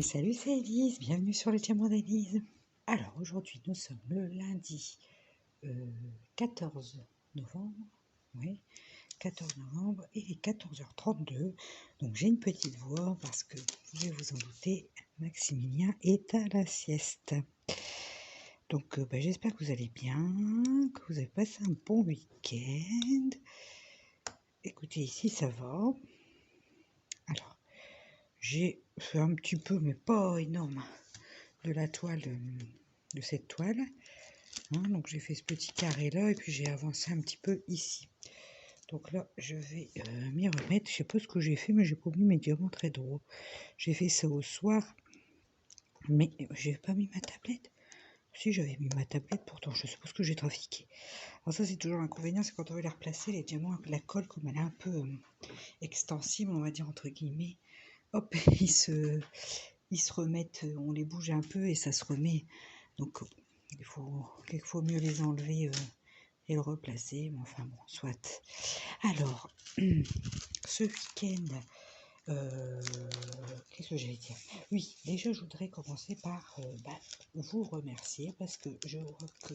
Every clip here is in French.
Et salut, c'est Elise, bienvenue sur le diamant d'Elise. Alors aujourd'hui nous sommes le lundi 14 novembre, oui, 14 novembre et il est 14h32. Donc j'ai une petite voix parce que vous pouvez vous en douter, Maximilien est à la sieste. Donc j'espère que vous allez bien, que vous avez passé un bon week-end. Écoutez, ici ça va. Alors j'ai fait un petit peu, mais pas énorme, de la toile, de cette toile. Donc j'ai fait ce petit carré là et puis j'ai avancé un petit peu ici. Donc là je vais m'y remettre. Je sais pas ce que j'ai fait, mais j'ai pas mis mes diamants très droits. J'ai fait ça au soir, mais j'ai pas mis ma tablette. Si, j'avais mis ma tablette, pourtant je suppose que j'ai trafiqué. Alors ça c'est toujours l'inconvénient, c'est quand on veut les replacer, les diamants, la colle comme elle est un peu extensible, on va dire entre guillemets, hop, ils se remettent, on les bouge un peu et ça se remet. Donc il faut quelquefois mieux les enlever et le replacer, mais enfin bon, soit. Alors, ce week-end, qu'est-ce que j'allais dire? Oui, déjà je voudrais commencer par vous remercier parce que je vois que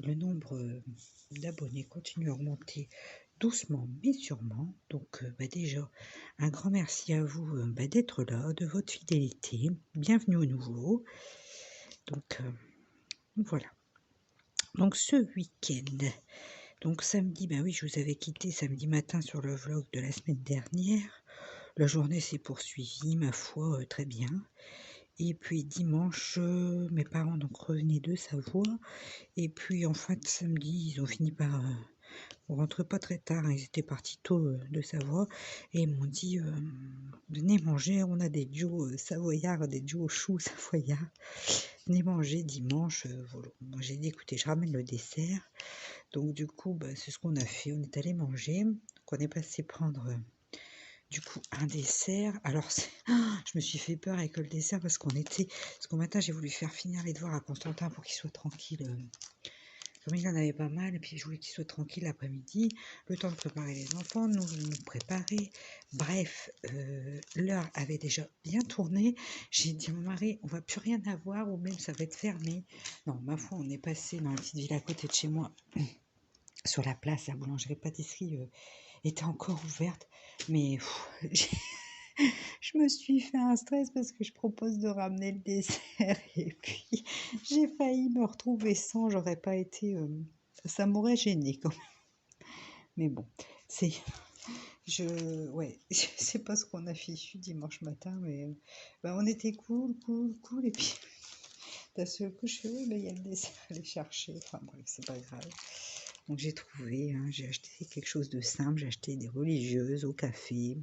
le nombre d'abonnés continue à augmenter doucement mais sûrement. Donc déjà, un grand merci à vous d'être là, de votre fidélité. Bienvenue au nouveau. Donc voilà. Donc ce week-end, donc samedi, ben oui, je vous avais quitté samedi matin sur le vlog de la semaine dernière. La journée s'est poursuivie, ma foi, très bien. Et puis dimanche, mes parents donc revenaient de Savoie. Et puis en fin de samedi, ils ont fini par on rentrait pas très tard, hein, ils étaient partis tôt de Savoie et ils m'ont dit venez manger, on a des duos savoyards, des duos choux savoyards. Venez manger dimanche. Voilà. Moi j'ai dit écoutez, je ramène le dessert. Donc du coup, c'est ce qu'on a fait. On est allé manger. Donc on est passé prendre du coup un dessert. Alors je me suis fait peur avec le dessert parce qu'au matin j'ai voulu faire finir les devoirs à Constantin pour qu'il soit tranquille. Comme il en avait pas mal, et puis je voulais qu'il soit tranquille l'après-midi, le temps de préparer les enfants, nous préparer. Bref, l'heure avait déjà bien tourné. J'ai dit à mon mari, on va plus rien avoir, ou même ça va être fermé. Non, ma foi, on est passé dans la petite ville à côté de chez moi, sur la place, la boulangerie-pâtisserie était encore ouverte, mais je me suis fait un stress parce que je propose de ramener le dessert et puis j'ai failli me retrouver sans, j'aurais pas été, ça m'aurait gêné quand même. Mais bon, c'est, ouais, je sais pas ce qu'on a fichu dimanche matin, mais on était cool, et puis d'un seul coup je fais oui, il y a le dessert à aller chercher, enfin bref, c'est pas grave. Donc j'ai trouvé, j'ai acheté quelque chose de simple, j'ai acheté des religieuses au café.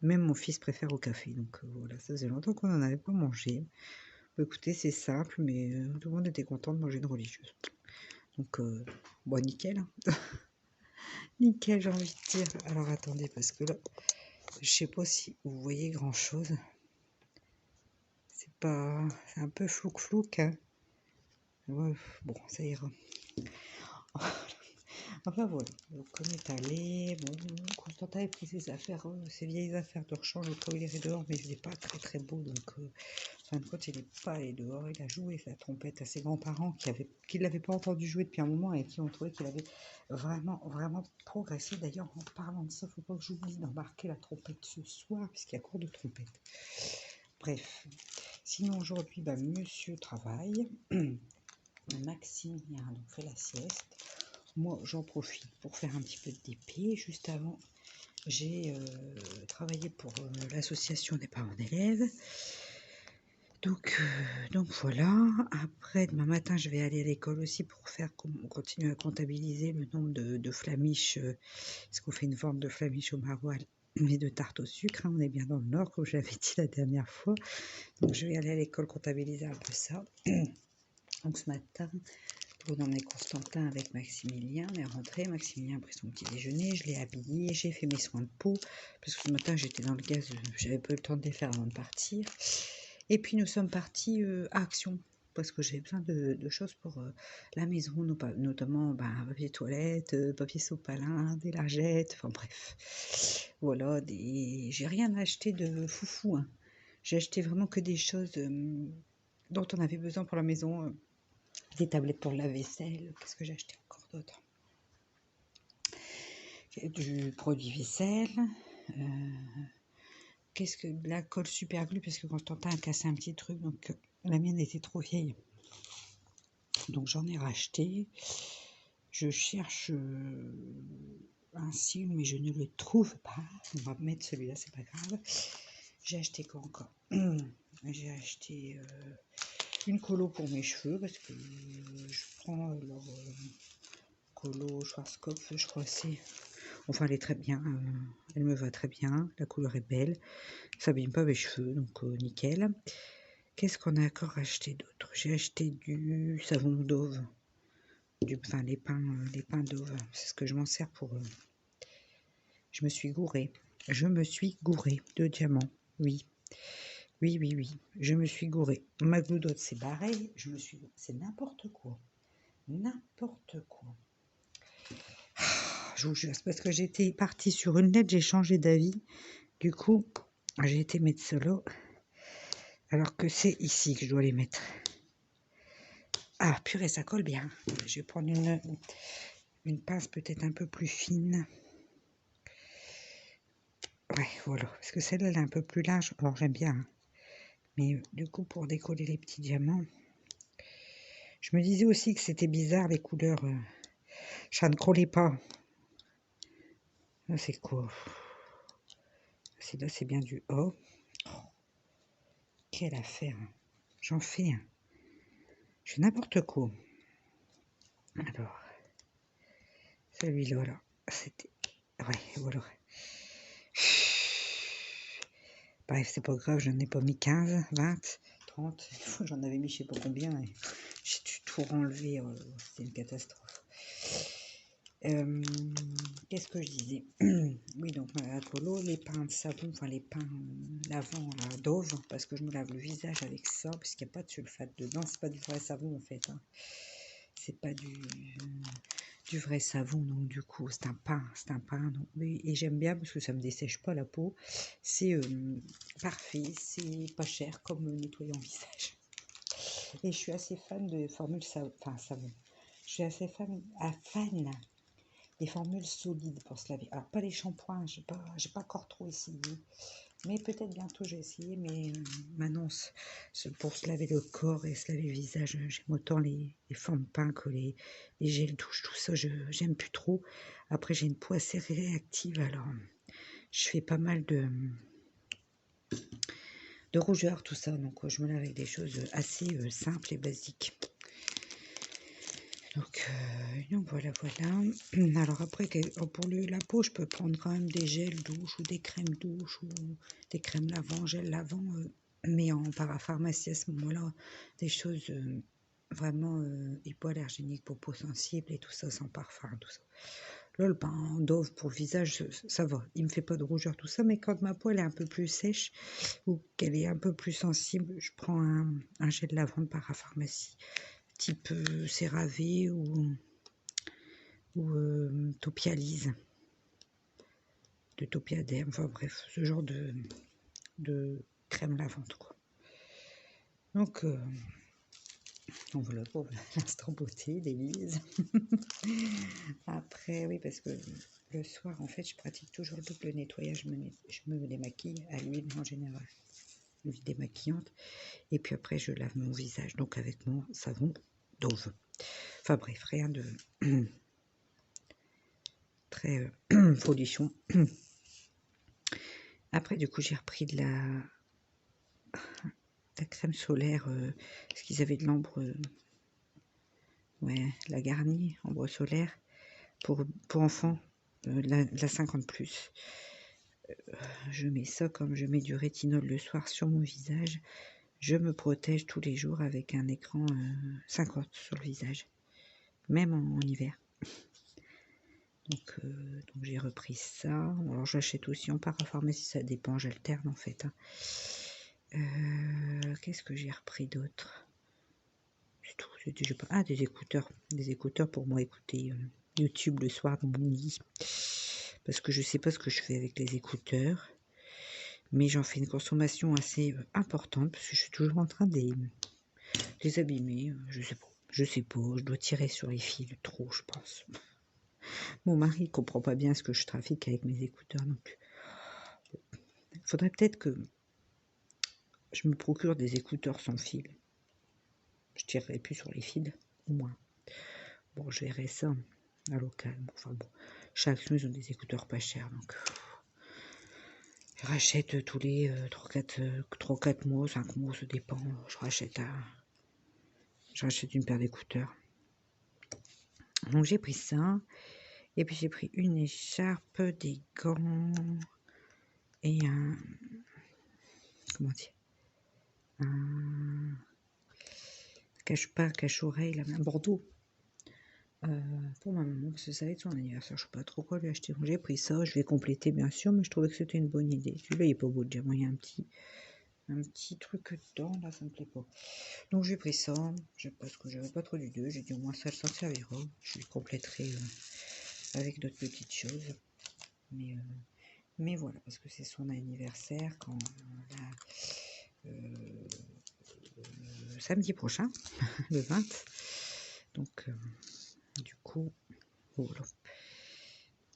Même mon fils préfère au café, donc voilà, ça faisait longtemps qu'on n'en avait pas mangé. Écoutez, c'est simple, mais tout le monde était content de manger une religieuse. Donc, nickel. Hein. Nickel, j'ai envie de dire. Alors, attendez, parce que là, je sais pas si vous voyez grand-chose. C'est un peu flouk-flouk. Hein. Ouais, bon, ça ira. Enfin voilà, donc on est allé, Constantin a pris ses affaires, ses vieilles affaires de rechange au cas où il irait dehors, mais il faisait pas très beau, donc en fin de compte il n'est pas allé dehors, il a joué sa trompette à ses grands-parents qui ne l'avaient pas entendu jouer depuis un moment et qui ont trouvé qu'il avait vraiment progressé. D'ailleurs en parlant de ça, il ne faut pas que j'oublie d'embarquer la trompette ce soir, puisqu'il y a cours de trompette. Bref, sinon aujourd'hui, monsieur travaille, Maximilien donc fait la sieste. Moi, j'en profite pour faire un petit peu de DP. Juste avant, j'ai travaillé pour l'association des parents d'élèves. Donc voilà. Après, demain matin, je vais aller à l'école aussi pour continuer à comptabiliser le nombre de flamiches. Parce qu'on fait une vente de flamiches au maroilles et de tartes au sucre. Hein, on est bien dans le Nord, comme je l'avais dit la dernière fois. Donc, je vais aller à l'école comptabiliser un peu ça. Donc, ce matin, pour emmener Constantin avec Maximilien, on est rentré. Maximilien a pris son petit déjeuner, je l'ai habillé, j'ai fait mes soins de peau, parce que ce matin j'étais dans le gaz, j'avais pas eu le temps de les faire avant de partir. Et puis nous sommes partis à Action, parce que j'avais besoin de choses pour la maison, notamment papier toilette, papier sopalin, des lingettes, enfin bref. Voilà, j'ai rien acheté de foufou, hein. J'ai acheté vraiment que des choses dont on avait besoin pour la maison. Des tablettes pour la vaisselle. Qu'est-ce que j'ai acheté encore d'autre? Du produit vaisselle. Qu'est-ce que de la colle super glue, parce que quand Quentin a cassé un petit truc, donc la mienne était trop vieille. Donc j'en ai racheté. Je cherche un cil, mais je ne le trouve pas. On va mettre celui-là, c'est pas grave. J'ai acheté quoi encore? J'ai acheté une colo pour mes cheveux, parce que je prends leur colo Schwarzkopf, je crois c'est. Enfin, elle est très bien, elle me va très bien, la couleur est belle, ça abîme pas mes cheveux, donc nickel. Qu'est-ce qu'on a encore acheté d'autre? J'ai acheté du savon Dove, enfin les pains Dove, c'est ce que je m'en sers pour... Je me suis gourée de diamants, oui. Oui, je me suis gourée. Ma gloudotte, c'est pareil, c'est n'importe quoi. N'importe quoi. Je vous jure, c'est parce que j'étais partie sur une lettre, j'ai changé d'avis. Du coup, j'ai été mettre solo. Alors que c'est ici que je dois les mettre. Ah, purée, ça colle bien. Je vais prendre une pince peut-être un peu plus fine. Ouais, voilà. Parce que celle-là, elle est un peu plus large. Alors, j'aime bien. Hein. Mais du coup, pour décoller les petits diamants, je me disais aussi que c'était bizarre, les couleurs. Ça ne collait pas. Là, c'est quoi? Là, c'est bien du haut. Oh, quelle affaire. J'en fais un. Je fais n'importe quoi. Alors, celui-là, là, c'était... Ouais, voilà. Bref, c'est pas grave, j'en ai pas mis 15, 20, 30. J'en avais mis je sais pas combien. J'ai dû tout renlever. C'était une catastrophe. Qu'est-ce que je disais? Oui, donc la colo, les pains de savon, enfin les pains lavant la Dove, parce que je me lave le visage avec ça, parce qu'il n'y a pas de sulfate dedans. C'est pas du vrai savon en fait. Hein. C'est pas du vrai savon, donc du coup c'est un pain, donc, oui, et j'aime bien parce que ça me dessèche pas la peau, c'est parfait, c'est pas cher comme nettoyant visage, et je suis assez fan de formules savon, je suis assez fan des formules solides pour se laver, alors pas les shampoings, j'ai pas encore trop essayé, mais peut-être bientôt j'ai essayé, mais maintenant pour se laver le corps et se laver le visage, j'aime autant les fonds de teint que les gels douche, tout ça, j'aime plus trop. Après, j'ai une peau assez réactive, alors je fais pas mal de rougeur, tout ça, donc je me lave avec des choses assez simples et basiques. Donc voilà. Alors après, pour la peau, je peux prendre quand même des gels douche ou des crèmes douche ou des crèmes lavant, gel lavant, mais en parapharmacie à ce moment-là, des choses vraiment hypoallergéniques pour peau sensible et tout ça, sans parfum, tout ça. Là, le pain Dove pour le visage, ça va. Il me fait pas de rougeur, tout ça, mais quand ma peau elle est un peu plus sèche ou qu'elle est un peu plus sensible, je prends un gel lavant de parapharmacie, type CeraVe ou Topialise, de Topiaderm, enfin bref, ce genre de crème lavante, quoi. Donc, voilà pour l'instant beauté d'Élise. Après, oui, parce que le soir, en fait, je pratique toujours le double nettoyage. Je me démaquille à l'huile en général, l'huile démaquillante. Et puis après, je lave mon visage, donc avec mon savon Dove. Enfin bref, rien de très folichon. Après, du coup, j'ai repris de la crème solaire, parce qu'ils avaient de l'ambre, ouais, la garnie, ambre solaire, pour enfants, la 50+. Je mets ça comme je mets du rétinol le soir sur mon visage. Je me protège tous les jours avec un écran 50 sur le visage, même en hiver. Donc j'ai repris ça. Alors j'achète aussi en parapharmacie, ça dépend, j'alterne en fait. Hein. Qu'est-ce que j'ai repris d'autre? C'est tout. Ah, des écouteurs pour moi écouter YouTube le soir dans mon lit. Parce que je sais pas ce que je fais avec les écouteurs. Mais j'en fais une consommation assez importante parce que je suis toujours en train de les abîmer. Je sais pas. Je sais pas. Je dois tirer sur les fils trop, je pense. Mon mari comprend pas bien ce que je trafique avec mes écouteurs. Donc, il faudrait peut-être que je me procure des écouteurs sans fil. Je tirerai plus sur les fils, au moins. Bon, je verrai ça à local. Enfin bon, chaque action, ils ont des écouteurs pas chers. Donc, je rachète tous les 3-4 mois, 5 mois, ça dépend. Je rachète une paire d'écouteurs. Donc j'ai pris ça. Et puis j'ai pris une écharpe, des gants et un... Comment dire, un cache-oreille, un bandeau. Pour ma maman, parce que ça va être son anniversaire. Je sais pas trop quoi lui acheter. Donc j'ai pris ça. Je vais compléter bien sûr, mais je trouvais que c'était une bonne idée. Celui-là, il est pas beau déjà. Moi, il y a un petit truc dedans. Là, ça me plaît pas. Donc j'ai pris ça. Parce que j'avais pas trop du deux. J'ai dit au moins ça s'en servira. Je le compléterai avec d'autres petites choses. Mais voilà, parce que c'est son anniversaire quand samedi prochain, le 20. Donc, du coup, voilà.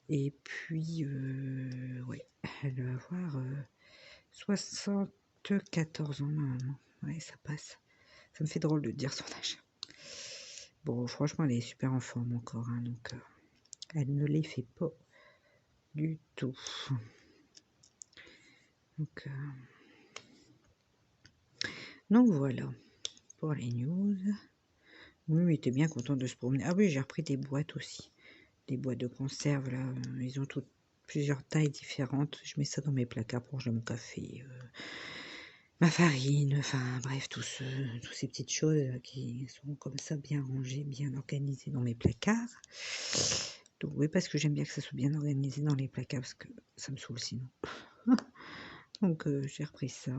Et puis, ouais, elle va avoir 74 ans, ma maman. Ouais, ça passe. Ça me fait drôle de dire son âge. Bon, franchement, elle est super en forme encore, hein, donc elle ne les fait pas du tout. Donc voilà, pour les news. Oui, il était bien content de se promener. Ah oui, j'ai repris des boîtes aussi. Des boîtes de conserve, là. Ils ont plusieurs tailles différentes. Je mets ça dans mes placards pour ranger mon café. Ma farine, enfin bref, toutes ces petites choses qui sont comme ça bien rangées, bien organisées dans mes placards. Donc oui, parce que j'aime bien que ça soit bien organisé dans les placards, parce que ça me saoule sinon. Donc j'ai repris ça.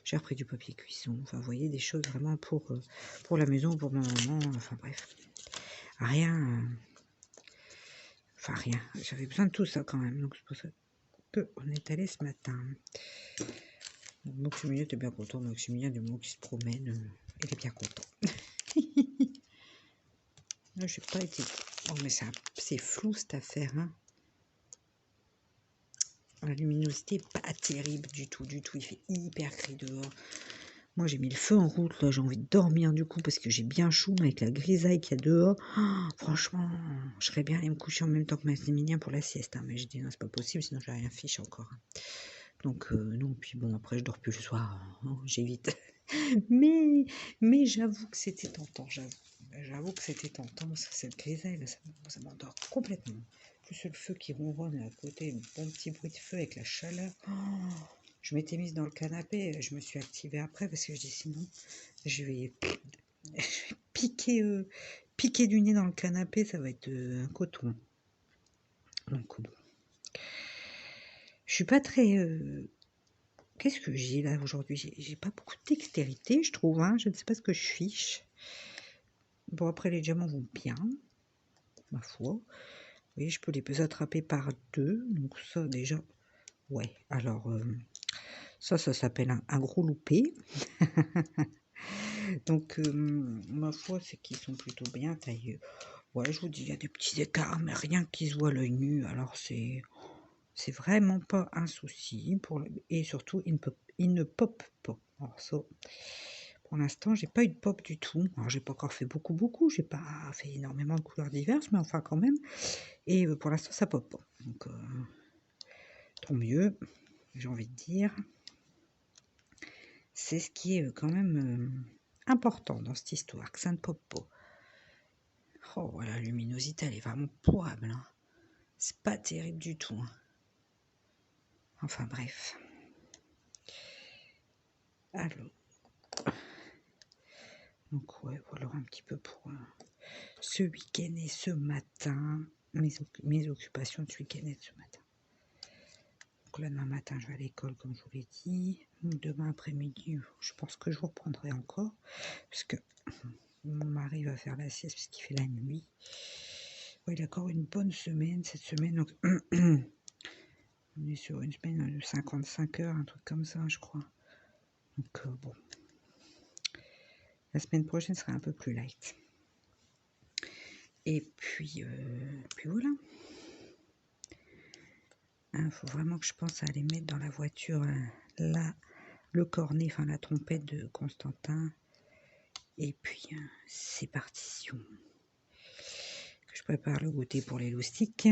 J'ai repris du papier cuisson. Enfin, vous voyez, des choses vraiment pour la maison, pour ma maman. Enfin bref. Rien. Enfin rien. J'avais besoin de tout ça quand même. Donc c'est pour ça qu'on est allé ce matin. Maximilien était bien content. Maximilien, du moment qu'il se promène, il est bien content. Là, j'ai pas été... Oh, mais c'est flou cette affaire, hein. La luminosité est pas terrible du tout, du tout. Il fait hyper gris dehors. Moi, j'ai mis le feu en route, là. J'ai envie de dormir du coup parce que j'ai bien chaud avec la grisaille qu'il y a dehors. Oh, franchement, je serais bien allé me coucher en même temps que Maximilien pour la sieste, hein. Mais j'ai dit non, c'est pas possible, sinon j'ai rien fiche encore, hein. Donc non, puis bon, après je dors plus le soir, hein, j'évite. mais j'avoue que c'était tentant, j'avoue que c'était tentant, parce que cette grisaille, là, ça m'endort complètement. Plus le feu qui ronronne à côté, un bon petit bruit de feu avec la chaleur. Oh, je m'étais mise dans le canapé, je me suis activée après, parce que je dis sinon, je vais piquer du nez dans le canapé, ça va être un coton. Donc bon. Je suis pas très... Qu'est-ce que j'ai là aujourd'hui? J'ai pas beaucoup de dextérité, je trouve, hein. Je ne sais pas ce que je fiche. Bon, après, les diamants vont bien, ma foi. Vous voyez, je peux les attraper par deux. Donc ça, déjà, ouais. Alors, ça s'appelle un gros loupé. Donc, ma foi, c'est qu'ils sont plutôt bien taillés. Ouais, je vous dis, il y a des petits écarts, mais rien qui se voit à l'œil nu. Alors, c'est vraiment pas un souci. Et surtout, il ne pop pas. Alors ça, pour l'instant, j'ai pas eu de pop du tout. Alors, j'ai pas encore fait beaucoup. J'ai pas fait énormément de couleurs diverses, mais enfin quand même. Et pour l'instant, ça pop pas. Donc, tant mieux, j'ai envie de dire. C'est ce qui est quand même important dans cette histoire, que ça ne pop pas. Oh, la luminosité, elle est vraiment pourrable, hein. C'est pas terrible du tout, hein. Enfin, bref. Alors. Donc, ouais, voilà un petit peu pour ce week-end et ce matin. Mes occupations de ce week-end et de ce matin. Donc là, demain matin, je vais à l'école, comme je vous l'ai dit. Demain après-midi, je pense que je vous reprendrai encore. Parce que mon mari va faire la sieste, parce qu'il fait la nuit. Ouais, il a encore une bonne semaine, cette semaine. Donc, On est sur une semaine de 55 heures, un truc comme ça, je crois. Donc bon. La semaine prochaine sera un peu plus light. Et puis voilà. Il faut vraiment que je pense à aller mettre dans la voiture là, le cornet, enfin la trompette de Constantin. Et puis c'est partition. Que je prépare le goûter pour les loustiques.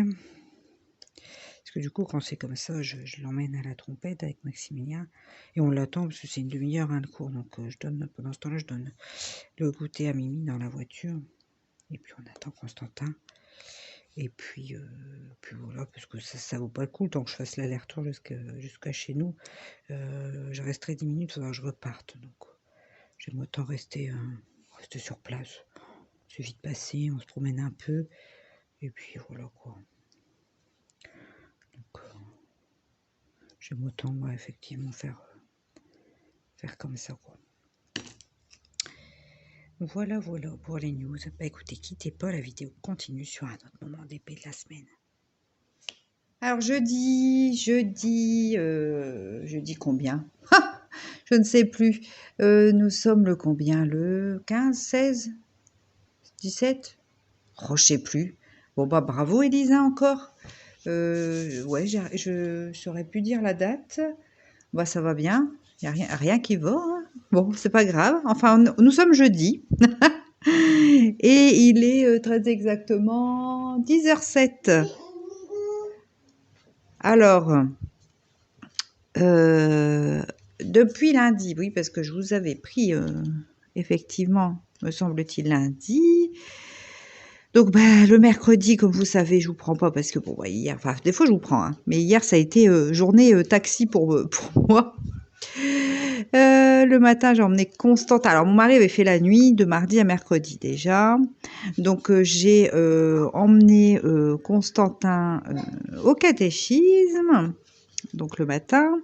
Parce que du coup, quand c'est comme ça, je l'emmène à la trompette avec Maximilien. Et on l'attend parce que c'est une demi-heure le cours. Donc pendant ce temps-là, je donne le goûter à Mimi dans la voiture. Et puis on attend Constantin. Et puis voilà, parce que ça vaut pas le coup. Tant que je fasse l'aller-retour jusqu'à chez nous, je resterai 10 minutes, il faudra que je reparte. Donc j'aime autant rester sur place. Il suffit de passer, on se promène un peu. Et puis voilà quoi. Donc j'aime autant effectivement faire comme ça quoi. Voilà pour les news. Bah écoutez, quittez pas, la vidéo continue sur un autre moment d'épée de la semaine. Alors jeudi combien? Je ne sais plus. Nous sommes le combien? Le 15, 16, 17? Oh, je sais plus. Bon bah bravo Elisa encore. Ouais, je saurais plus dire la date. Bah ça va bien. Il n'y a rien qui va. Hein. Bon, c'est pas grave. Enfin, nous sommes jeudi. Et il est très exactement 10h07. Alors, depuis lundi, oui, parce que je vous avais pris, effectivement, me semble-t-il, lundi. Donc, bah, le mercredi, comme vous savez, je vous prends pas parce que, bon, bah, hier, enfin, des fois, je vous prends, hein, mais hier, ça a été journée taxi pour moi. Le matin, j'ai emmené Constantin. Alors, mon mari avait fait la nuit de mardi à mercredi déjà. Donc, j'ai emmené Constantin au catéchisme, donc le matin.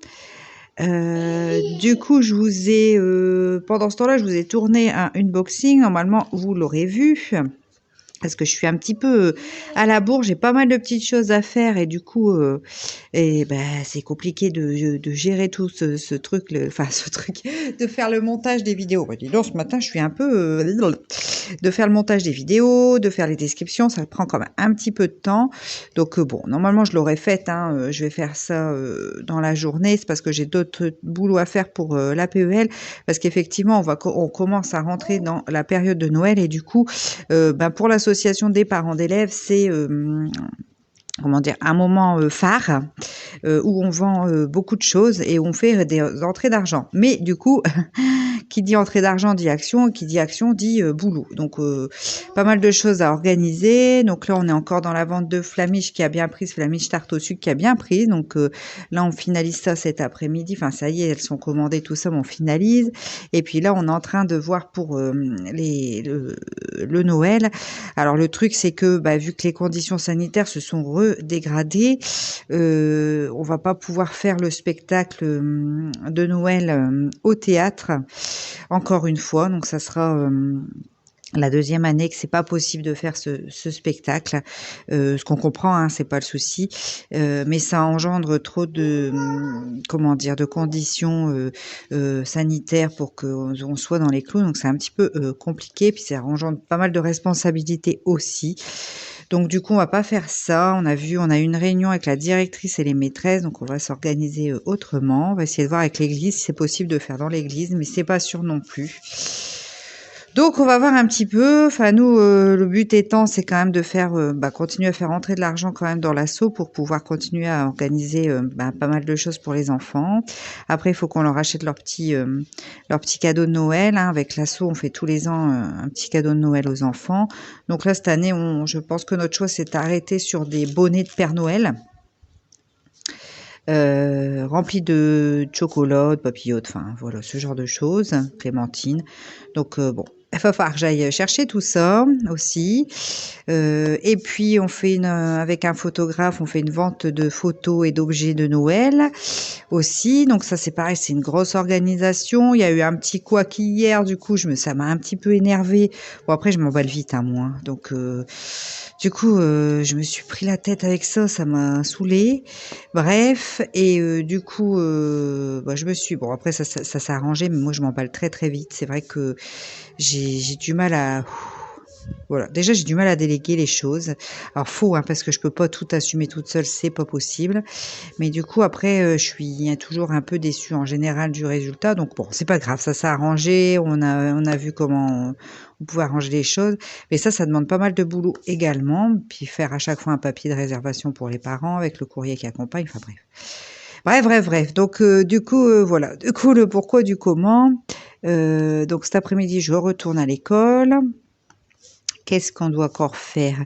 Du coup, je vous ai, pendant ce temps-là, je vous ai tourné un unboxing. Normalement, vous l'aurez vu. Parce que je suis un petit peu à la bourre, j'ai pas mal de petites choses à faire et du coup, c'est compliqué de gérer tout ce truc, de faire le montage des vidéos. Bah, dis donc, ce matin, je suis un peu de faire le montage des vidéos, de faire les descriptions, ça prend quand même un petit peu de temps. Donc bon, normalement, je l'aurais faite, hein, je vais faire ça dans la journée, c'est parce que j'ai d'autres boulots à faire pour la PEL, parce qu'effectivement, on commence à rentrer dans la période de Noël et du coup, pour l'association des parents d'élèves, c'est comment dire, un moment phare où on vend beaucoup de choses et on fait des entrées d'argent. Mais du coup, qui dit entrée d'argent dit action, qui dit action dit boulot. Donc pas mal de choses à organiser. Donc là, on est encore dans la vente de flamiche qui a bien pris, flamiche tarte au sucre qui a bien pris. Donc là, on finalise ça cet après-midi. Enfin, ça y est, elles sont commandées, tout ça, mais on finalise. Et puis là, on est en train de voir pour le Noël. Alors le truc, c'est que vu que les conditions sanitaires se sont redégradées, on va pas pouvoir faire le spectacle de Noël au théâtre encore une fois. Donc ça sera la deuxième année que c'est pas possible de faire ce spectacle, ce qu'on comprend, hein, c'est pas le souci, mais ça engendre trop de de conditions sanitaires pour qu'on soit dans les clous, donc c'est un petit peu compliqué, puis ça engendre pas mal de responsabilités aussi. Donc du coup, on va pas faire ça. On a eu une réunion avec la directrice et les maîtresses, donc on va s'organiser autrement. On va essayer de voir avec l'église si c'est possible de faire dans l'église, mais c'est pas sûr non plus. Donc on va voir un petit peu. Enfin nous, le but étant, c'est quand même de faire, continuer à faire rentrer de l'argent quand même dans l'asso pour pouvoir continuer à organiser pas mal de choses pour les enfants. Après, il faut qu'on leur achète leur petit cadeau de Noël. Hein. Avec l'asso, on fait tous les ans un petit cadeau de Noël aux enfants. Donc là, cette année, je pense que notre choix s'est arrêté sur des bonnets de Père Noël. Remplis de chocolat, de papillotes, enfin voilà, ce genre de choses, clémentine. Donc bon, il va falloir que j'aille chercher tout ça aussi. Et puis on fait avec un photographe, on fait une vente de photos et d'objets de Noël aussi. Donc ça c'est pareil, c'est une grosse organisation. Il y a eu un petit couac hier, du coup ça m'a un petit peu énervée. Bon après je m'emballe vite moi. Donc Du coup, je me suis pris la tête avec ça m'a saoulée. Bref et du coup, bah, je me suis bon après ça s'est arrangé, mais moi je m'emballe très, très vite. C'est vrai que j'ai du mal à voilà, déjà j'ai du mal à déléguer les choses. Alors faux, hein, parce que je peux pas tout assumer toute seule, c'est pas possible. Mais du coup après, je suis toujours un peu déçue en général du résultat. Donc bon, c'est pas grave, ça s'est arrangé, on a vu comment on pouvait arranger les choses. Mais ça demande pas mal de boulot également. Puis faire à chaque fois un papier de réservation pour les parents avec le courrier qui accompagne, enfin bref. Bref. Donc du coup, voilà. Du coup, le pourquoi du comment. Donc cet après-midi, je retourne à l'école. Qu'est-ce qu'on doit encore faire?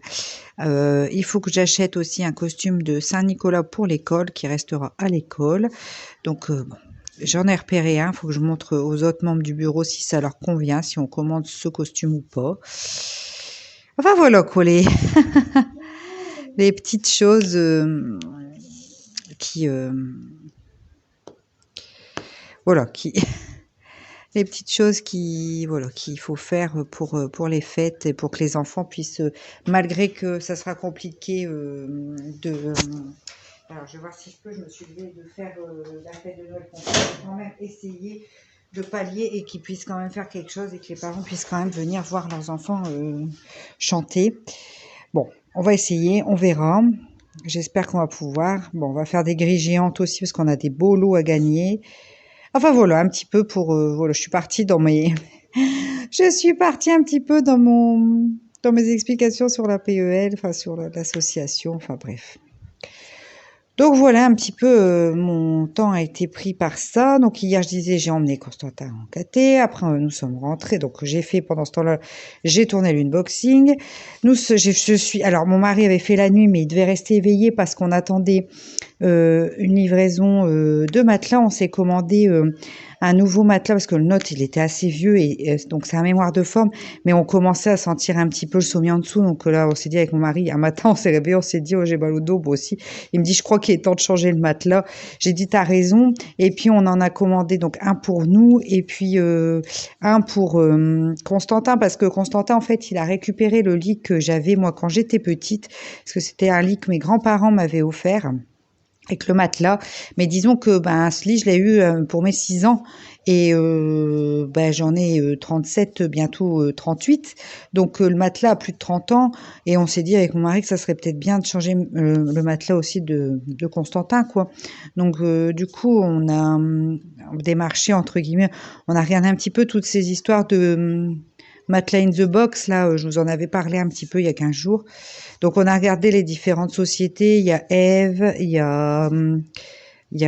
Il faut que j'achète aussi un costume de Saint-Nicolas pour l'école qui restera à l'école. Donc bon, j'en ai repéré un, il faut que je montre aux autres membres du bureau si ça leur convient, si on commande ce costume ou pas. Enfin voilà quoi, les petites choses qui voilà, les petites choses voilà, qu'il faut faire pour les fêtes et pour que les enfants puissent, malgré que ça sera compliqué alors, je vais voir si je peux, je me suis levée de faire la fête de Noël, qu'on peut quand même essayer de pallier et qu'ils puissent quand même faire quelque chose et que les parents puissent quand même venir voir leurs enfants chanter. Bon, on va essayer, on verra. J'espère qu'on va pouvoir. Bon, on va faire des grilles géantes aussi parce qu'on a des beaux lots à gagner. Enfin voilà, un petit peu pour voilà, je suis partie dans mes je suis partie un petit peu dans mes explications sur la PEL, enfin sur l'association, enfin bref. Donc voilà un petit peu mon temps a été pris par ça. Donc hier je disais j'ai emmené Constantin en KT, après nous sommes rentrés. Donc j'ai fait pendant ce temps-là, j'ai tourné l'unboxing. Alors mon mari avait fait la nuit mais il devait rester éveillé parce qu'on attendait une livraison de matelas. On s'est commandé un nouveau matelas parce que le nôtre il était assez vieux et donc c'est un mémoire de forme, mais on commençait à sentir un petit peu le sommier en dessous. Donc là on s'est dit avec mon mari, un matin on s'est réveillé, on s'est dit oh j'ai mal au dos, moi aussi. Il me dit je crois qu'il est temps de changer le matelas. J'ai dit t'as raison. Et puis on en a commandé donc un pour nous et puis un pour Constantin parce que Constantin en fait il a récupéré le lit que j'avais moi quand j'étais petite parce que c'était un lit que mes grands-parents m'avaient offert avec le matelas. Mais disons que ce lit, je l'ai eu pour mes 6 ans et j'en ai 37, bientôt 38. Donc le matelas a plus de 30 ans et on s'est dit avec mon mari que ça serait peut-être bien de changer le matelas aussi de Constantin, quoi. Donc du coup, on a démarché, entre guillemets, on a regardé un petit peu toutes ces histoires de matelas in the box, là, je vous en avais parlé un petit peu il y a 15 jours. Donc, on a regardé les différentes sociétés. Il y a Eve, il y a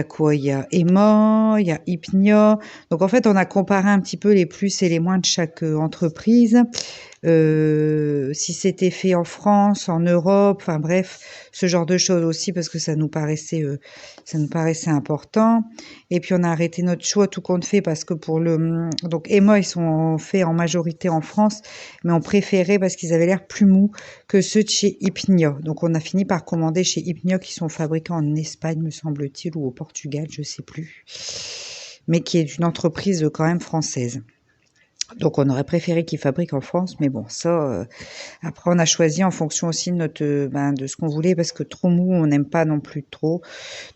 quoi? Il y a Emma, il y a Hypnia. Donc, en fait, on a comparé un petit peu les plus et les moins de chaque entreprise. Si c'était fait en France, en Europe, enfin bref, ce genre de choses aussi parce que ça nous paraissait important. Et puis on a arrêté notre choix tout compte fait parce que donc Emma ils sont faits en majorité en France, mais on préférait parce qu'ils avaient l'air plus mous que ceux de chez Hypnia. Donc on a fini par commander chez Hypnia qui sont fabriqués en Espagne me semble-t-il ou au Portugal, je sais plus, mais qui est une entreprise quand même française. Donc on aurait préféré qu'ils fabriquent en France, mais bon, ça, après on a choisi en fonction aussi de notre, de ce qu'on voulait, parce que trop mou, on n'aime pas non plus trop.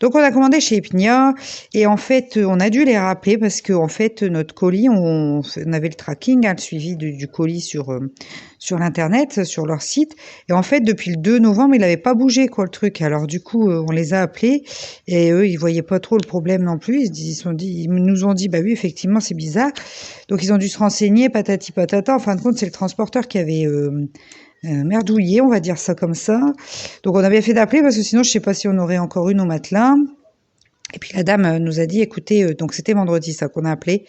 Donc on a commandé chez Hypnia, et en fait, on a dû les rappeler, parce que en fait, notre colis, on avait le tracking, le suivi du colis sur l'internet, sur leur site, et en fait, depuis le 2 novembre, il n'avait pas bougé, quoi, le truc. Alors du coup, on les a appelés, et eux, ils voyaient pas trop le problème non plus. Ils nous ont dit, bah oui, effectivement, c'est bizarre. Donc ils ont dû se renseigner, patati patata. En fin de compte, c'est le transporteur qui avait merdouillé, on va dire ça comme ça. Donc on a bien fait d'appeler parce que sinon je sais pas si on aurait encore eu nos matelas. Et puis la dame nous a dit, écoutez, donc c'était vendredi ça qu'on a appelé.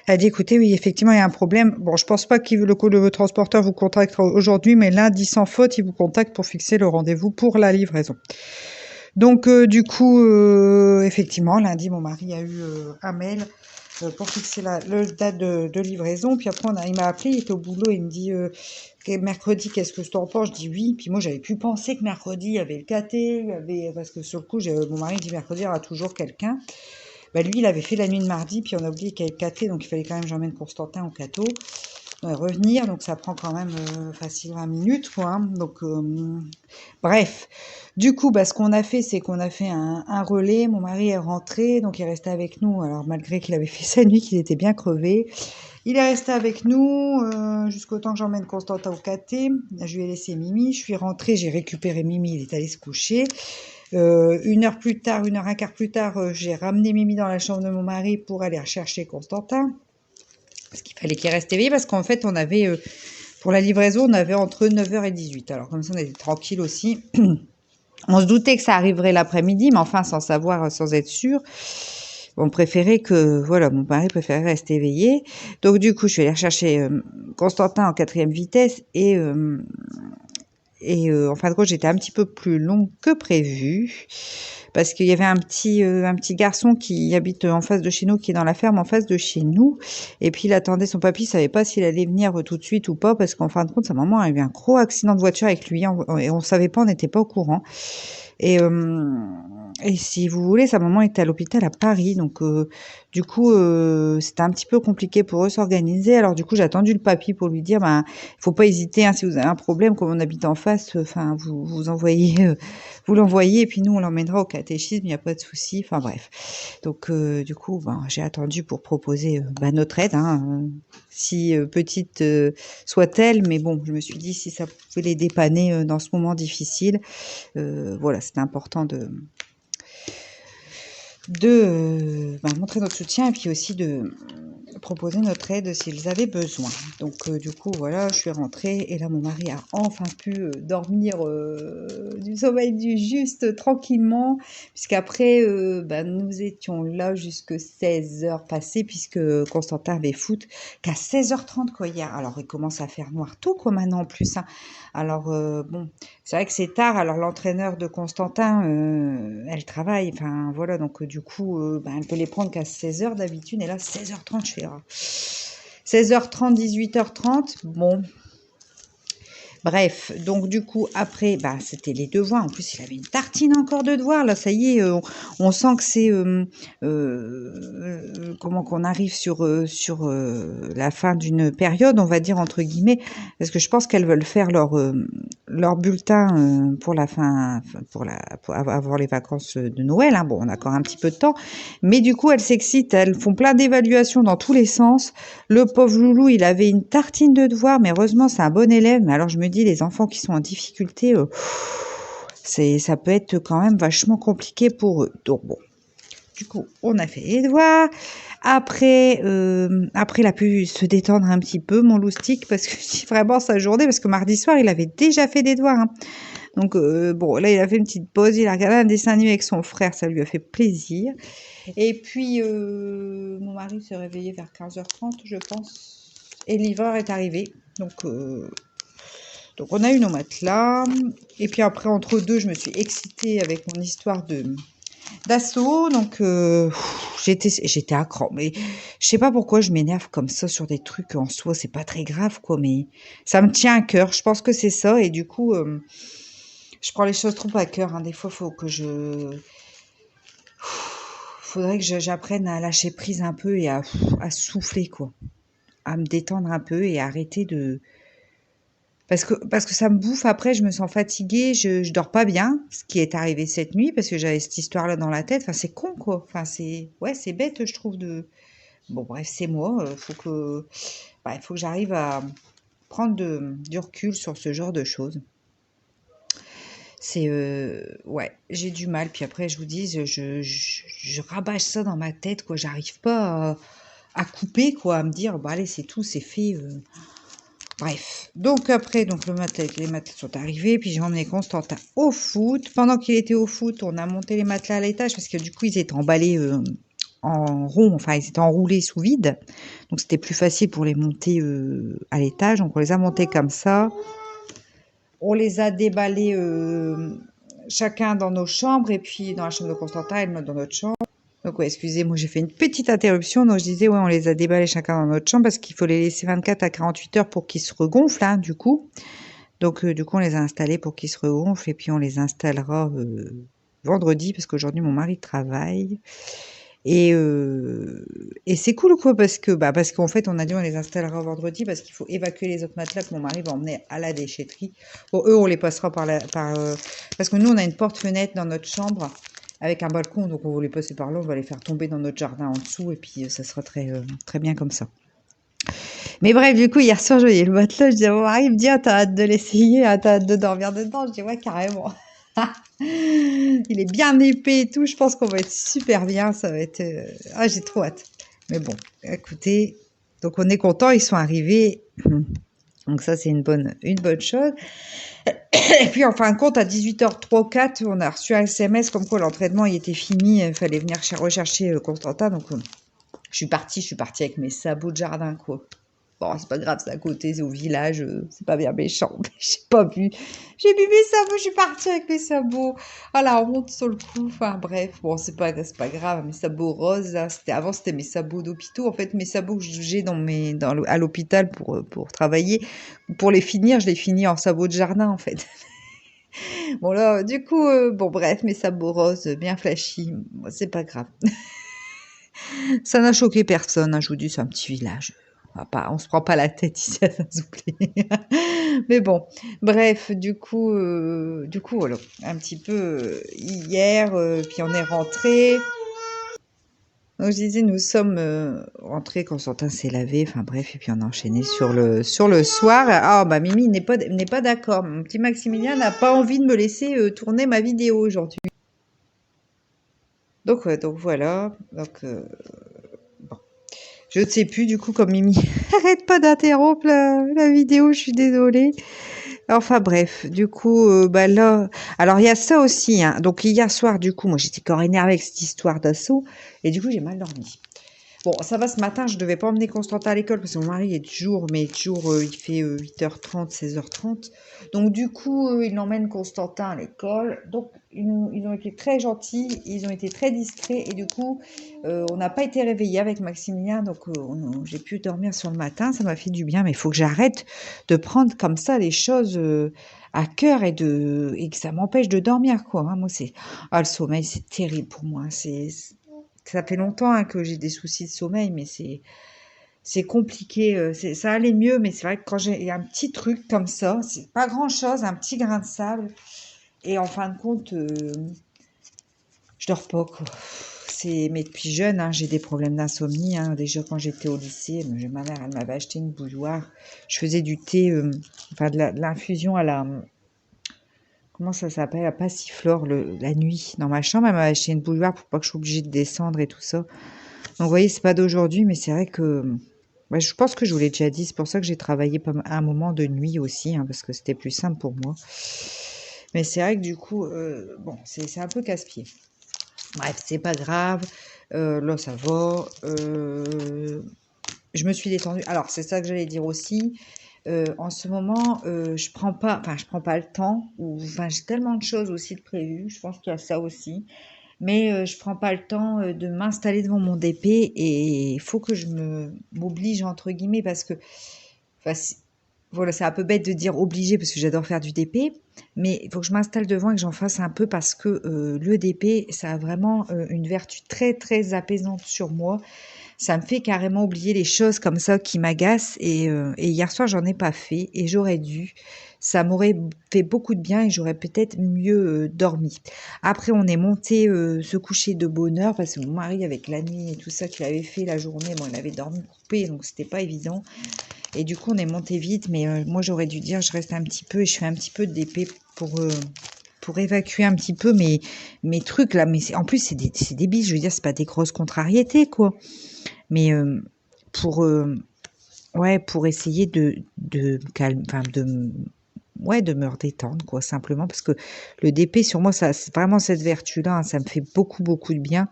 Elle a dit, écoutez, oui, effectivement, il y a un problème. Bon, je pense pas que le transporteur vous contacte aujourd'hui, mais lundi sans faute, il vous contacte pour fixer le rendez-vous pour la livraison. Donc du coup, effectivement, lundi, mon mari a eu un mail pour fixer le date de livraison. Puis après, il m'a appelé, il était au boulot, il me dit mercredi, qu'est-ce que je t'en pense? Je dis oui. Puis moi, j'avais pu penser que mercredi, il y avait le KT, parce que sur le coup, mon mari dit mercredi, il y aura toujours quelqu'un. Lui, il avait fait la nuit de mardi, puis on a oublié qu'il y avait le KT, donc il fallait quand même que j'emmène Constantin au cateau. revenir, donc ça prend quand même facile 20 minutes, quoi. Hein. Donc, bref. Du coup, ce qu'on a fait, c'est qu'on a fait un relais. Mon mari est rentré, donc il est resté avec nous. Alors, malgré qu'il avait fait sa nuit, qu'il était bien crevé, il est resté avec nous jusqu'au temps que j'emmène Constantin au caté. Je lui ai laissé Mimi. Je suis rentrée, j'ai récupéré Mimi, il est allé se coucher. 1 heure plus tard, 1 heure et quart plus tard, j'ai ramené Mimi dans la chambre de mon mari pour aller rechercher Constantin. Parce qu'il fallait qu'il reste éveillé, parce qu'en fait, on avait, pour la livraison, on avait entre 9h et 18h. Alors comme ça, on était tranquille aussi. On se doutait que ça arriverait l'après-midi, mais enfin, sans savoir, sans être sûr. On préférait que, voilà, mon mari préférait rester éveillé. Donc du coup, je suis allée rechercher Constantin en 4e vitesse et en fin de compte, j'étais un petit peu plus longue que prévu parce qu'il y avait un petit garçon qui habite en face de chez nous, qui est dans la ferme en face de chez nous. Et puis, il attendait son papy, il savait pas s'il allait venir tout de suite ou pas parce qu'en fin de compte, sa maman a eu un gros accident de voiture avec lui et on savait pas, on n'était pas au courant. Et si vous voulez, sa maman était à l'hôpital à Paris, donc du coup, c'était un petit peu compliqué pour eux s'organiser. Alors du coup, j'ai attendu le papy pour lui dire, il faut pas hésiter, hein, si vous avez un problème, comme on habite en face, enfin, vous envoyez, vous l'envoyez, et puis nous, on l'emmènera au catéchisme, il n'y a pas de souci. Enfin bref. Donc du coup, j'ai attendu pour proposer notre aide, hein, si petite soit-elle, mais bon, je me suis dit si ça pouvait les dépanner dans ce moment difficile. Voilà, c'était important de montrer notre soutien et puis aussi de proposer notre aide s'ils avaient besoin. Donc du coup, voilà, je suis rentrée et là, mon mari a enfin pu dormir du sommeil du juste tranquillement, puisqu'après, nous étions là jusque 16h passées, puisque Constantin avait foot qu'à 16h30 quoi hier. Alors, il commence à faire noir tout quoi maintenant en plus. Hein. Alors, bon, c'est vrai que c'est tard. Alors, l'entraîneur de Constantin, elle travaille. Enfin, voilà. Donc, du coup, elle peut les prendre qu'à 16h d'habitude. Et là, 16h30, je fais 16h30, 18h30. Bon. Bref, donc du coup, après, c'était les devoirs. En plus, il avait une tartine encore de devoirs. Là, ça y est, on sent que c'est comment qu'on arrive sur la fin d'une période, on va dire entre guillemets, parce que je pense qu'elles veulent faire leur bulletin pour la fin, pour avoir les vacances de Noël. Hein. Bon, on a encore un petit peu de temps, mais du coup, elles s'excitent, elles font plein d'évaluations dans tous les sens. Le pauvre loulou, il avait une tartine de devoirs, mais heureusement, c'est un bon élève. Mais alors, je me dis, les enfants qui sont en difficulté, ça peut être quand même vachement compliqué pour eux. Donc bon, du coup, on a fait les devoirs. Après, il a pu se détendre un petit peu, mon loustic, parce que c'est vraiment sa journée, parce que mardi soir, il avait déjà fait des devoirs. Hein. Donc bon, là, il a fait une petite pause, il a regardé un dessin animé avec son frère, ça lui a fait plaisir. Et puis, mon mari s'est réveillé vers 15h30, je pense. Et le livreur est arrivé. Donc, on a eu nos matelas. Et puis après, entre deux, je me suis excitée avec mon histoire d'assaut. Donc, j'étais à cran. Mais je sais pas pourquoi je m'énerve comme ça sur des trucs en soi. C'est pas très grave, quoi. Mais ça me tient à cœur. Je pense que c'est ça. Et du coup, je prends les choses trop à cœur. Hein. Des fois, faudrait que j'apprenne à lâcher prise un peu et à souffler, quoi. À me détendre un peu et arrêter de... Parce que ça me bouffe. Après, je me sens fatiguée, je dors pas bien, ce qui est arrivé cette nuit, parce que j'avais cette histoire-là dans la tête. Enfin, c'est con, quoi. Enfin, c'est bête, je trouve, de... Bon, bref, c'est moi. Il faut que j'arrive à prendre du recul sur ce genre de choses. C'est... ouais, j'ai du mal. Puis après, je vous dis, je rabâche ça dans ma tête, quoi. J'arrive pas à couper, quoi, à me dire, allez, c'est tout, c'est fait. Bref. Donc après, les matelas sont arrivés, puis j'ai emmené Constantin au foot. Pendant qu'il était au foot, on a monté les matelas à l'étage, parce que du coup, ils étaient emballés en rond, enfin, ils étaient enroulés sous vide. Donc c'était plus facile pour les monter à l'étage. Donc on les a montés comme ça. On les a déballés chacun dans nos chambres, et puis dans la chambre de Constantin et dans notre chambre. Donc ouais, excusez-moi, j'ai fait une petite interruption. Donc je disais, ouais, on les a déballés chacun dans notre chambre parce qu'il faut les laisser 24 à 48 heures pour qu'ils se regonflent, hein, du coup. Donc du coup, on les a installés pour qu'ils se regonflent et puis on les installera vendredi parce qu'aujourd'hui, mon mari travaille. Et c'est cool quoi parce qu'en fait on a dit on les installera vendredi parce qu'il faut évacuer les autres matelas que mon mari va emmener à la déchetterie. Bon, eux on les passera parce que nous on a une porte-fenêtre dans notre chambre avec un balcon, donc on va les passer par là, on va les faire tomber dans notre jardin en dessous et puis ça sera très bien comme ça. Mais bref, du coup, hier soir, je voyais le matelas, je dis à mon mari, il me dit, ah, t'as hâte de l'essayer, ah, t'as hâte de dormir dedans. Je dis, ouais, carrément. Il est bien épais et tout, je pense qu'on va être super bien, ça va être... Ah, j'ai trop hâte. Mais bon, écoutez, donc on est content, ils sont arrivés. Donc ça, c'est une bonne chose. Et puis, en fin de compte, à 18h03 4, on a reçu un SMS comme quoi l'entraînement il était fini, il fallait venir rechercher Constantin. Donc, je suis partie avec mes sabots de jardin, quoi. Bon, c'est pas grave, c'est à côté, c'est au village, c'est pas bien méchant. J'ai pas vu. J'ai mis mes sabots, je suis partie avec mes sabots. Ah la honte sur le coup. Enfin bref, bon, c'est pas grave. Mes sabots roses, là, avant c'était mes sabots d'hôpitaux. En fait, mes sabots que j'ai à l'hôpital pour travailler, pour les finir, je les finis en sabots de jardin en fait. Bon là, du coup, bon bref, mes sabots roses, bien flashy, c'est pas grave. Ça n'a choqué personne, hein, je vous dis, c'est un petit village. On se prend pas la tête ici à Saint-Souplé. Mais bon, bref, du coup, voilà, un petit peu hier, puis on est rentré. Donc je disais, nous sommes rentrés, Constantin s'est lavé, enfin bref, et puis on a enchaîné sur le soir. Ah bah Mimi n'est pas d'accord. Mon petit Maximilien n'a pas envie de me laisser tourner ma vidéo aujourd'hui. Donc voilà. Donc bon. Je ne sais plus, du coup, comme Mimi arrête pas d'interrompre la vidéo, je suis désolée. Enfin bref, du coup, bah là, alors il y a ça aussi, hein. Donc hier soir, du coup, moi j'étais encore énervée avec cette histoire d'assaut, et du coup j'ai mal dormi. Bon, ça va, ce matin, je devais pas emmener Constantin à l'école parce que mon mari est toujours, il fait 8h30, 16h30. Donc, du coup, il emmène Constantin à l'école. Donc, ils ont été très gentils, ils ont été très discrets. Et du coup, on n'a pas été réveillés avec Maximilien. Donc, j'ai pu dormir sur le matin. Ça m'a fait du bien. Mais il faut que j'arrête de prendre comme ça les choses à cœur et que ça m'empêche de dormir, quoi. Hein. Moi, le sommeil, c'est terrible pour moi. Ça fait longtemps hein, que j'ai des soucis de sommeil, mais c'est compliqué. Ça allait mieux, mais c'est vrai que quand il y a un petit truc comme ça, c'est pas grand-chose, un petit grain de sable, et en fin de compte, je dors pas, quoi. Mais depuis jeune, hein, j'ai des problèmes d'insomnie. Hein. Déjà, quand j'étais au lycée, ma mère, elle m'avait acheté une bouilloire. Je faisais du thé, enfin de l'infusion à la... Comment ça s'appelle? La passiflore, la nuit. Dans ma chambre, elle m'avait acheté une bouilloire pour pas que je sois obligée de descendre et tout ça. Donc, vous voyez, c'est pas d'aujourd'hui, mais c'est vrai que... Ouais, je pense que je vous l'ai déjà dit. C'est pour ça que j'ai travaillé à un moment de nuit aussi, hein, parce que c'était plus simple pour moi. Mais c'est vrai que du coup, bon, c'est un peu casse-pied. Bref, c'est pas grave. Là, ça va. Je me suis détendue. Alors, c'est ça que j'allais dire aussi. En ce moment, je prends pas le temps. Enfin, j'ai tellement de choses aussi de prévues. Je pense qu'il y a ça aussi. Mais je prends pas le temps de m'installer devant mon DP et il faut que je m'oblige entre guillemets parce que, enfin, voilà, c'est un peu bête de dire obligé parce que j'adore faire du DP, mais il faut que je m'installe devant et que j'en fasse un peu parce que le DP, ça a vraiment une vertu très très apaisante sur moi. Ça me fait carrément oublier les choses comme ça qui m'agacent et hier soir j'en ai pas fait et j'aurais dû. Ça m'aurait fait beaucoup de bien et j'aurais peut-être mieux dormi. Après on est monté se coucher de bonne heure parce que mon mari avec la nuit et tout ça qu'il avait fait la journée, bon il avait dormi coupé donc c'était pas évident. Et du coup on est monté vite mais moi j'aurais dû dire je reste un petit peu et je fais un petit peu de DP pour évacuer un petit peu mes trucs là. Mais en plus c'est des bises, je veux dire c'est pas des grosses contrariétés quoi. Mais pour essayer de calmer, enfin de me redétendre quoi, simplement parce que le DP sur moi, ça c'est vraiment cette vertu-là, hein, ça me fait beaucoup beaucoup de bien,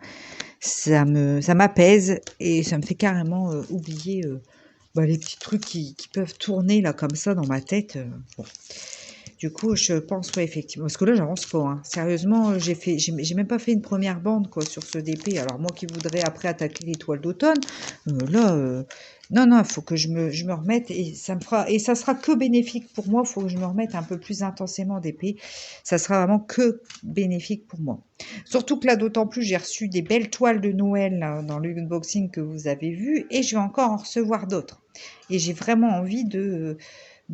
ça m'apaise et ça me fait carrément oublier les petits trucs qui peuvent tourner là comme ça dans ma tête. Bon. Du coup, je pense, ouais, effectivement. Parce que là, j'avance pas, hein. Sérieusement, j'ai même pas fait une première bande, quoi, sur ce DP. Alors, moi qui voudrais après attaquer les toiles d'automne, là, non, non, il faut que je me remette et ça sera que bénéfique pour moi. Il faut que je me remette un peu plus intensément d'épée. Ça sera vraiment que bénéfique pour moi. Surtout que là, d'autant plus, j'ai reçu des belles toiles de Noël là, dans l'unboxing que vous avez vu et je vais encore en recevoir d'autres. Et j'ai vraiment envie de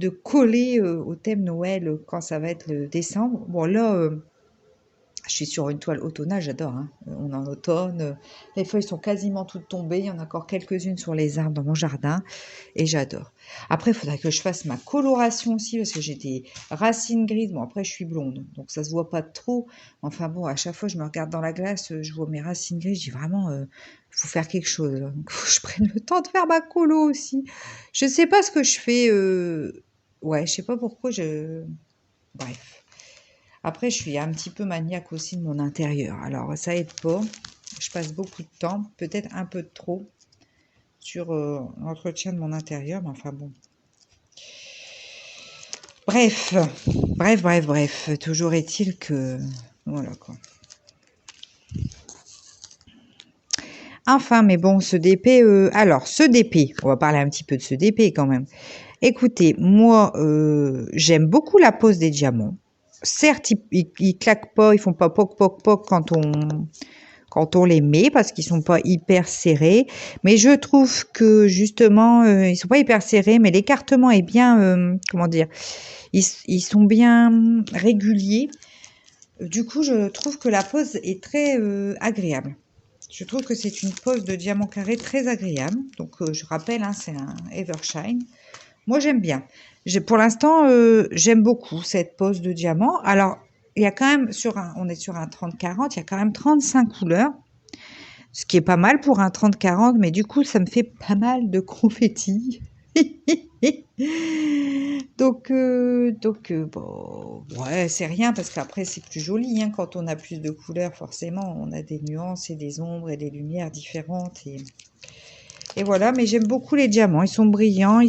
coller au thème Noël quand ça va être le décembre. Bon, là, je suis sur une toile automnale, j'adore. Hein. On est en automne, les feuilles sont quasiment toutes tombées. Il y en a encore quelques-unes sur les arbres dans mon jardin et j'adore. Après, il faudrait que je fasse ma coloration aussi parce que j'ai des racines grises. Bon, après, je suis blonde, donc ça se voit pas trop. Enfin bon, à chaque fois, je me regarde dans la glace, je vois mes racines grises. J'ai vraiment, faut faire quelque chose. Là. Donc, faut que je prenne le temps de faire ma colo aussi. Je sais pas ce que je fais. Ouais, je sais pas pourquoi je. Bref. Après, je suis un petit peu maniaque aussi de mon intérieur. Alors, ça aide pas. Je passe beaucoup de temps, peut-être un peu de trop, sur l'entretien de mon intérieur. Mais enfin bon. Bref. Bref. Toujours est-il que... Voilà quoi. Enfin, mais bon, ce DP... alors, ce DP, on va parler un petit peu de ce DP quand même. Écoutez, moi, j'aime beaucoup la pose des diamants. Certes, ils claquent pas, ils font pas poc quand on les met parce qu'ils sont pas hyper serrés. Mais je trouve que justement, ils sont pas hyper serrés, mais l'écartement est bien, comment dire, ils sont bien réguliers. Du coup, je trouve que la pose est très agréable. Je trouve que c'est une pose de diamant carré très agréable. Donc, je rappelle, hein, c'est un Evershine. Moi, j'aime bien. Pour l'instant, j'aime beaucoup cette pose de diamant. Alors, il y a quand même, on est sur un 30-40, il y a quand même 35 couleurs, ce qui est pas mal pour un 30-40, mais du coup, ça me fait pas mal de confettis. donc, bon, ouais, c'est rien, parce qu'après, c'est plus joli, hein, quand on a plus de couleurs, forcément, on a des nuances et des ombres et des lumières différentes. Et voilà, mais j'aime beaucoup les diamants. Ils sont brillants,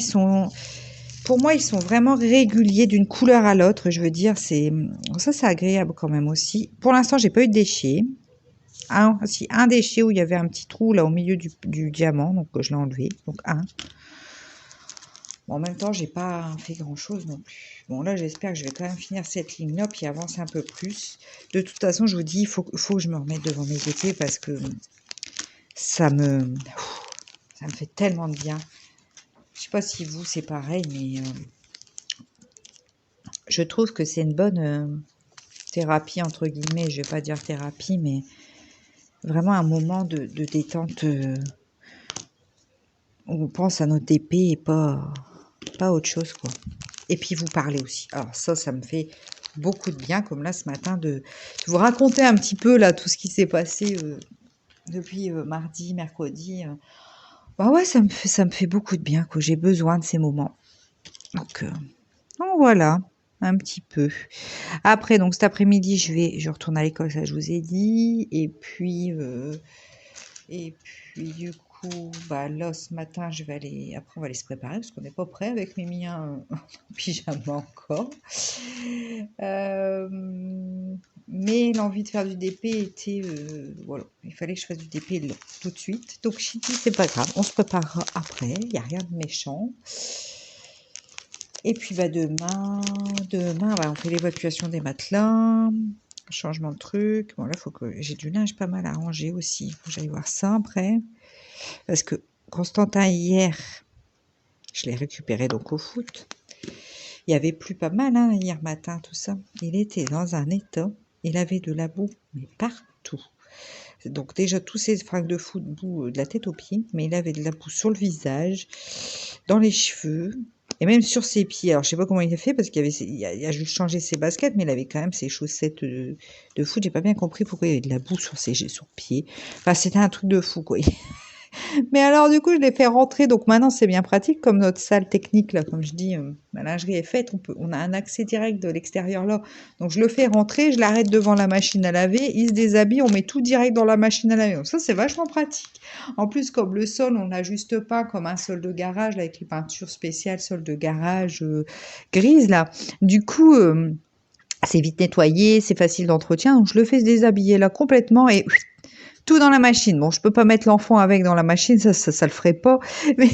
pour moi, ils sont vraiment réguliers d'une couleur à l'autre. Je veux dire, c'est agréable quand même aussi. Pour l'instant, j'ai pas eu de déchets. Un déchet où il y avait un petit trou là au milieu du diamant, donc je l'ai enlevé. Donc un. Bon, en même temps, j'ai pas fait grand chose non plus. Bon, là, j'espère que je vais quand même finir cette ligne-là puis avancer un peu plus. De toute façon, je vous dis, il faut que je me remette devant mes épées parce que ça me fait tellement de bien. Je sais pas si vous, c'est pareil, mais je trouve que c'est une bonne thérapie, entre guillemets. Je vais pas dire thérapie, mais vraiment un moment de détente où on pense à notre épée et pas autre chose, quoi. Et puis vous parlez aussi. Alors ça me fait beaucoup de bien, comme là ce matin, de vous raconter un petit peu là tout ce qui s'est passé depuis mardi, mercredi. Bah ouais, ça me fait beaucoup de bien, quoi. J'ai besoin de ces moments. Donc voilà, un petit peu. Après, donc cet après-midi, je retourne à l'école, ça je vous ai dit. Et puis du coup, bah là ce matin, après on va aller se préparer parce qu'on n'est pas prêt avec mes miens en pyjama encore. Mais l'envie de faire du DP était, voilà, il fallait que je fasse du DP là, tout de suite. Donc je dit, c'est pas grave, on se préparera après, il n'y a rien de méchant. Et puis bah demain bah, on fait l'évacuation des matelas, changement de truc. Bon là, faut que j'ai du linge pas mal à ranger aussi. Faut que j'aille voir ça après. Parce que Constantin hier, je l'ai récupéré donc au foot. Il y avait plu pas mal hein, hier matin, tout ça. Il était dans un état. Il avait de la boue, mais partout. Donc déjà tous ses fringues de foot, boue de la tête aux pieds, mais il avait de la boue sur le visage, dans les cheveux, et même sur ses pieds. Alors je sais pas comment il a fait parce il a juste changé ses baskets, mais il avait quand même ses chaussettes de foot. J'ai pas bien compris pourquoi il y avait de la boue sur ses pieds. Enfin c'était un truc de fou quoi. Mais alors, du coup, je l'ai fait rentrer. Donc maintenant, c'est bien pratique. Comme notre salle technique, là, comme je dis, la lingerie est faite. On a un accès direct de l'extérieur là. Donc, je le fais rentrer. Je l'arrête devant la machine à laver. Il se déshabille. On met tout direct dans la machine à laver. Donc, ça, c'est vachement pratique. En plus, comme le sol, on n'ajuste pas comme un sol de garage, là, avec les peintures spéciales, sol de garage grise, là. Du coup, c'est vite nettoyé. C'est facile d'entretien. Donc, je le fais se déshabiller là complètement et tout dans la machine. Bon, je peux pas mettre l'enfant avec dans la machine, ça le ferait pas. Mais,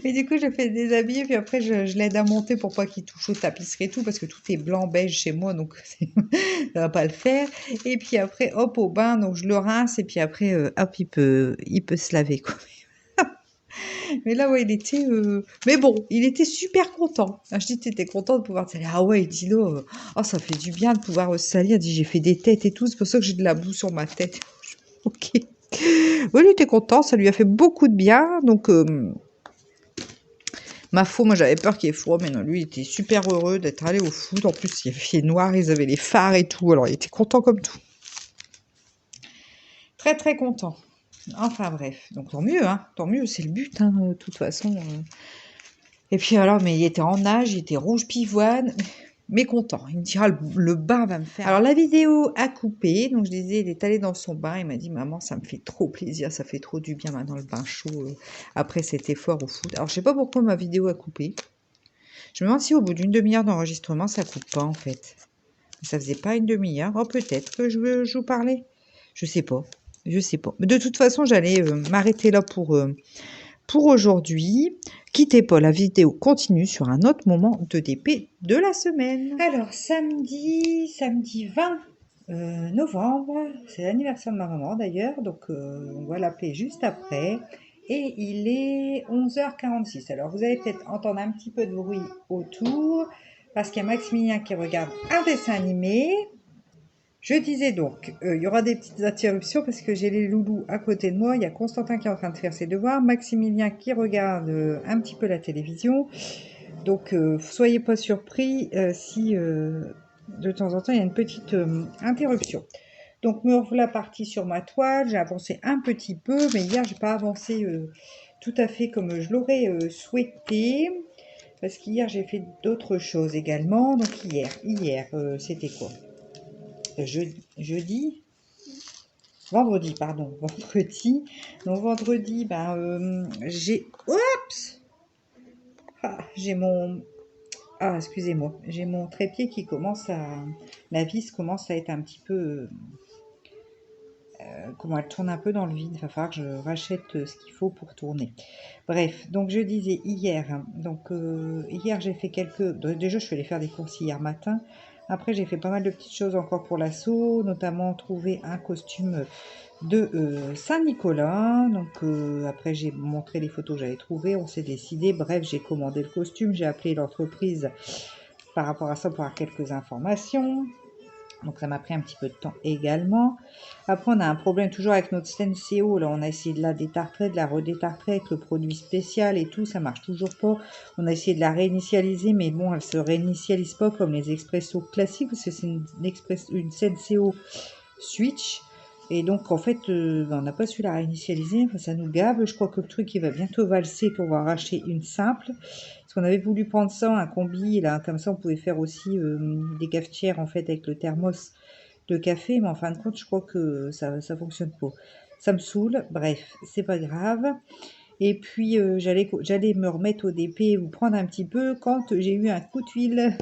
mais du coup, je fais déshabiller, puis après, je l'aide à monter pour pas qu'il touche aux tapisseries et tout, parce que tout est blanc, beige chez moi, donc ça va pas le faire. Et puis après, hop, au bain, donc je le rince, et puis après, hop, il peut se laver, quoi. Mais là, ouais, il était... Mais bon, il était super content. Ah, je dis, t'étais content de pouvoir te dire, ah ouais, dis-le, oh, ça fait du bien de pouvoir se salir. Il dit, j'ai fait des têtes et tout, c'est pour ça que j'ai de la boue sur ma tête. Ok. Oui, il était content, ça lui a fait beaucoup de bien. Donc, ma foi, moi j'avais peur qu'il ait froid, mais non, lui il était super heureux d'être allé au foot. En plus, il avait fait noir, ils avaient les phares et tout. Alors, il était content comme tout. Très, très content. Enfin, bref. Donc, tant mieux, hein. Tant mieux, c'est le but, hein, de toute façon. Et puis, alors, mais il était en nage, il était rouge pivoine. Mais content. Il me dira, le bain va me faire. Alors, la vidéo a coupé. Donc, je disais, il est allé dans son bain. Il m'a dit, maman, ça me fait trop plaisir. Ça fait trop du bien maintenant, le bain chaud, après cet effort au foot. Alors, je sais pas pourquoi ma vidéo a coupé. Je me demande si au bout d'une demi-heure d'enregistrement, ça coupe pas, en fait. Ça faisait pas une demi-heure. Oh, peut-être que je vous parlais. Je sais pas. Je sais pas. Mais de toute façon, j'allais m'arrêter là pour aujourd'hui. Quittez pas, la vidéo continue sur un autre moment de DP de la semaine. Alors, samedi 20 novembre, c'est l'anniversaire de ma maman d'ailleurs, donc on va l'appeler juste après. Et il est 11h46. Alors, vous allez peut-être entendre un petit peu de bruit autour, parce qu'il y a Maximilien qui regarde un dessin animé. Je disais donc, il y aura des petites interruptions parce que j'ai les loulous à côté de moi. Il y a Constantin qui est en train de faire ses devoirs, Maximilien qui regarde un petit peu la télévision. Donc, soyez pas surpris si de temps en temps il y a une petite interruption. Donc, me voilà partie sur ma toile. J'ai avancé un petit peu, mais hier, j'ai pas avancé tout à fait comme je l'aurais souhaité. Parce qu'hier, j'ai fait d'autres choses également. Donc, hier, c'était quoi? Vendredi, pardon, vendredi. Donc vendredi, j'ai, oups, excusez-moi, j'ai mon trépied qui commence la vis commence à être un petit peu, comment elle tourne un peu dans le vide. Il va falloir que je rachète ce qu'il faut pour tourner. Bref, donc je disais hier, hier j'ai fait déjà je suis allée faire des courses hier matin. Après, j'ai fait pas mal de petites choses encore pour l'assaut, notamment trouver un costume de Saint-Nicolas. Donc, après, j'ai montré les photos que j'avais trouvées. On s'est décidé. Bref, j'ai commandé le costume. J'ai appelé l'entreprise par rapport à ça pour avoir quelques informations. Donc, ça m'a pris un petit peu de temps également. Après, on a un problème toujours avec notre Senseo. Là, on a essayé de la détartrer, de la redétartrer avec le produit spécial et tout. Ça marche toujours pas. On a essayé de la réinitialiser, mais bon, elle se réinitialise pas comme les expressos classiques parce que c'est une Senseo Switch. Et donc, en fait, on n'a pas su la réinitialiser. Enfin, ça nous gave. Je crois que le truc, il va bientôt valser pour pouvoir racheter une simple. Parce qu'on avait voulu prendre ça, un combi. Là, comme ça, on pouvait faire aussi des cafetières, en fait, avec le thermos de café. Mais en fin de compte, je crois que ça fonctionne pas. Ça me saoule. Bref, c'est pas grave. Et puis, j'allais me remettre au DP ou prendre un petit peu quand j'ai eu un coup de fil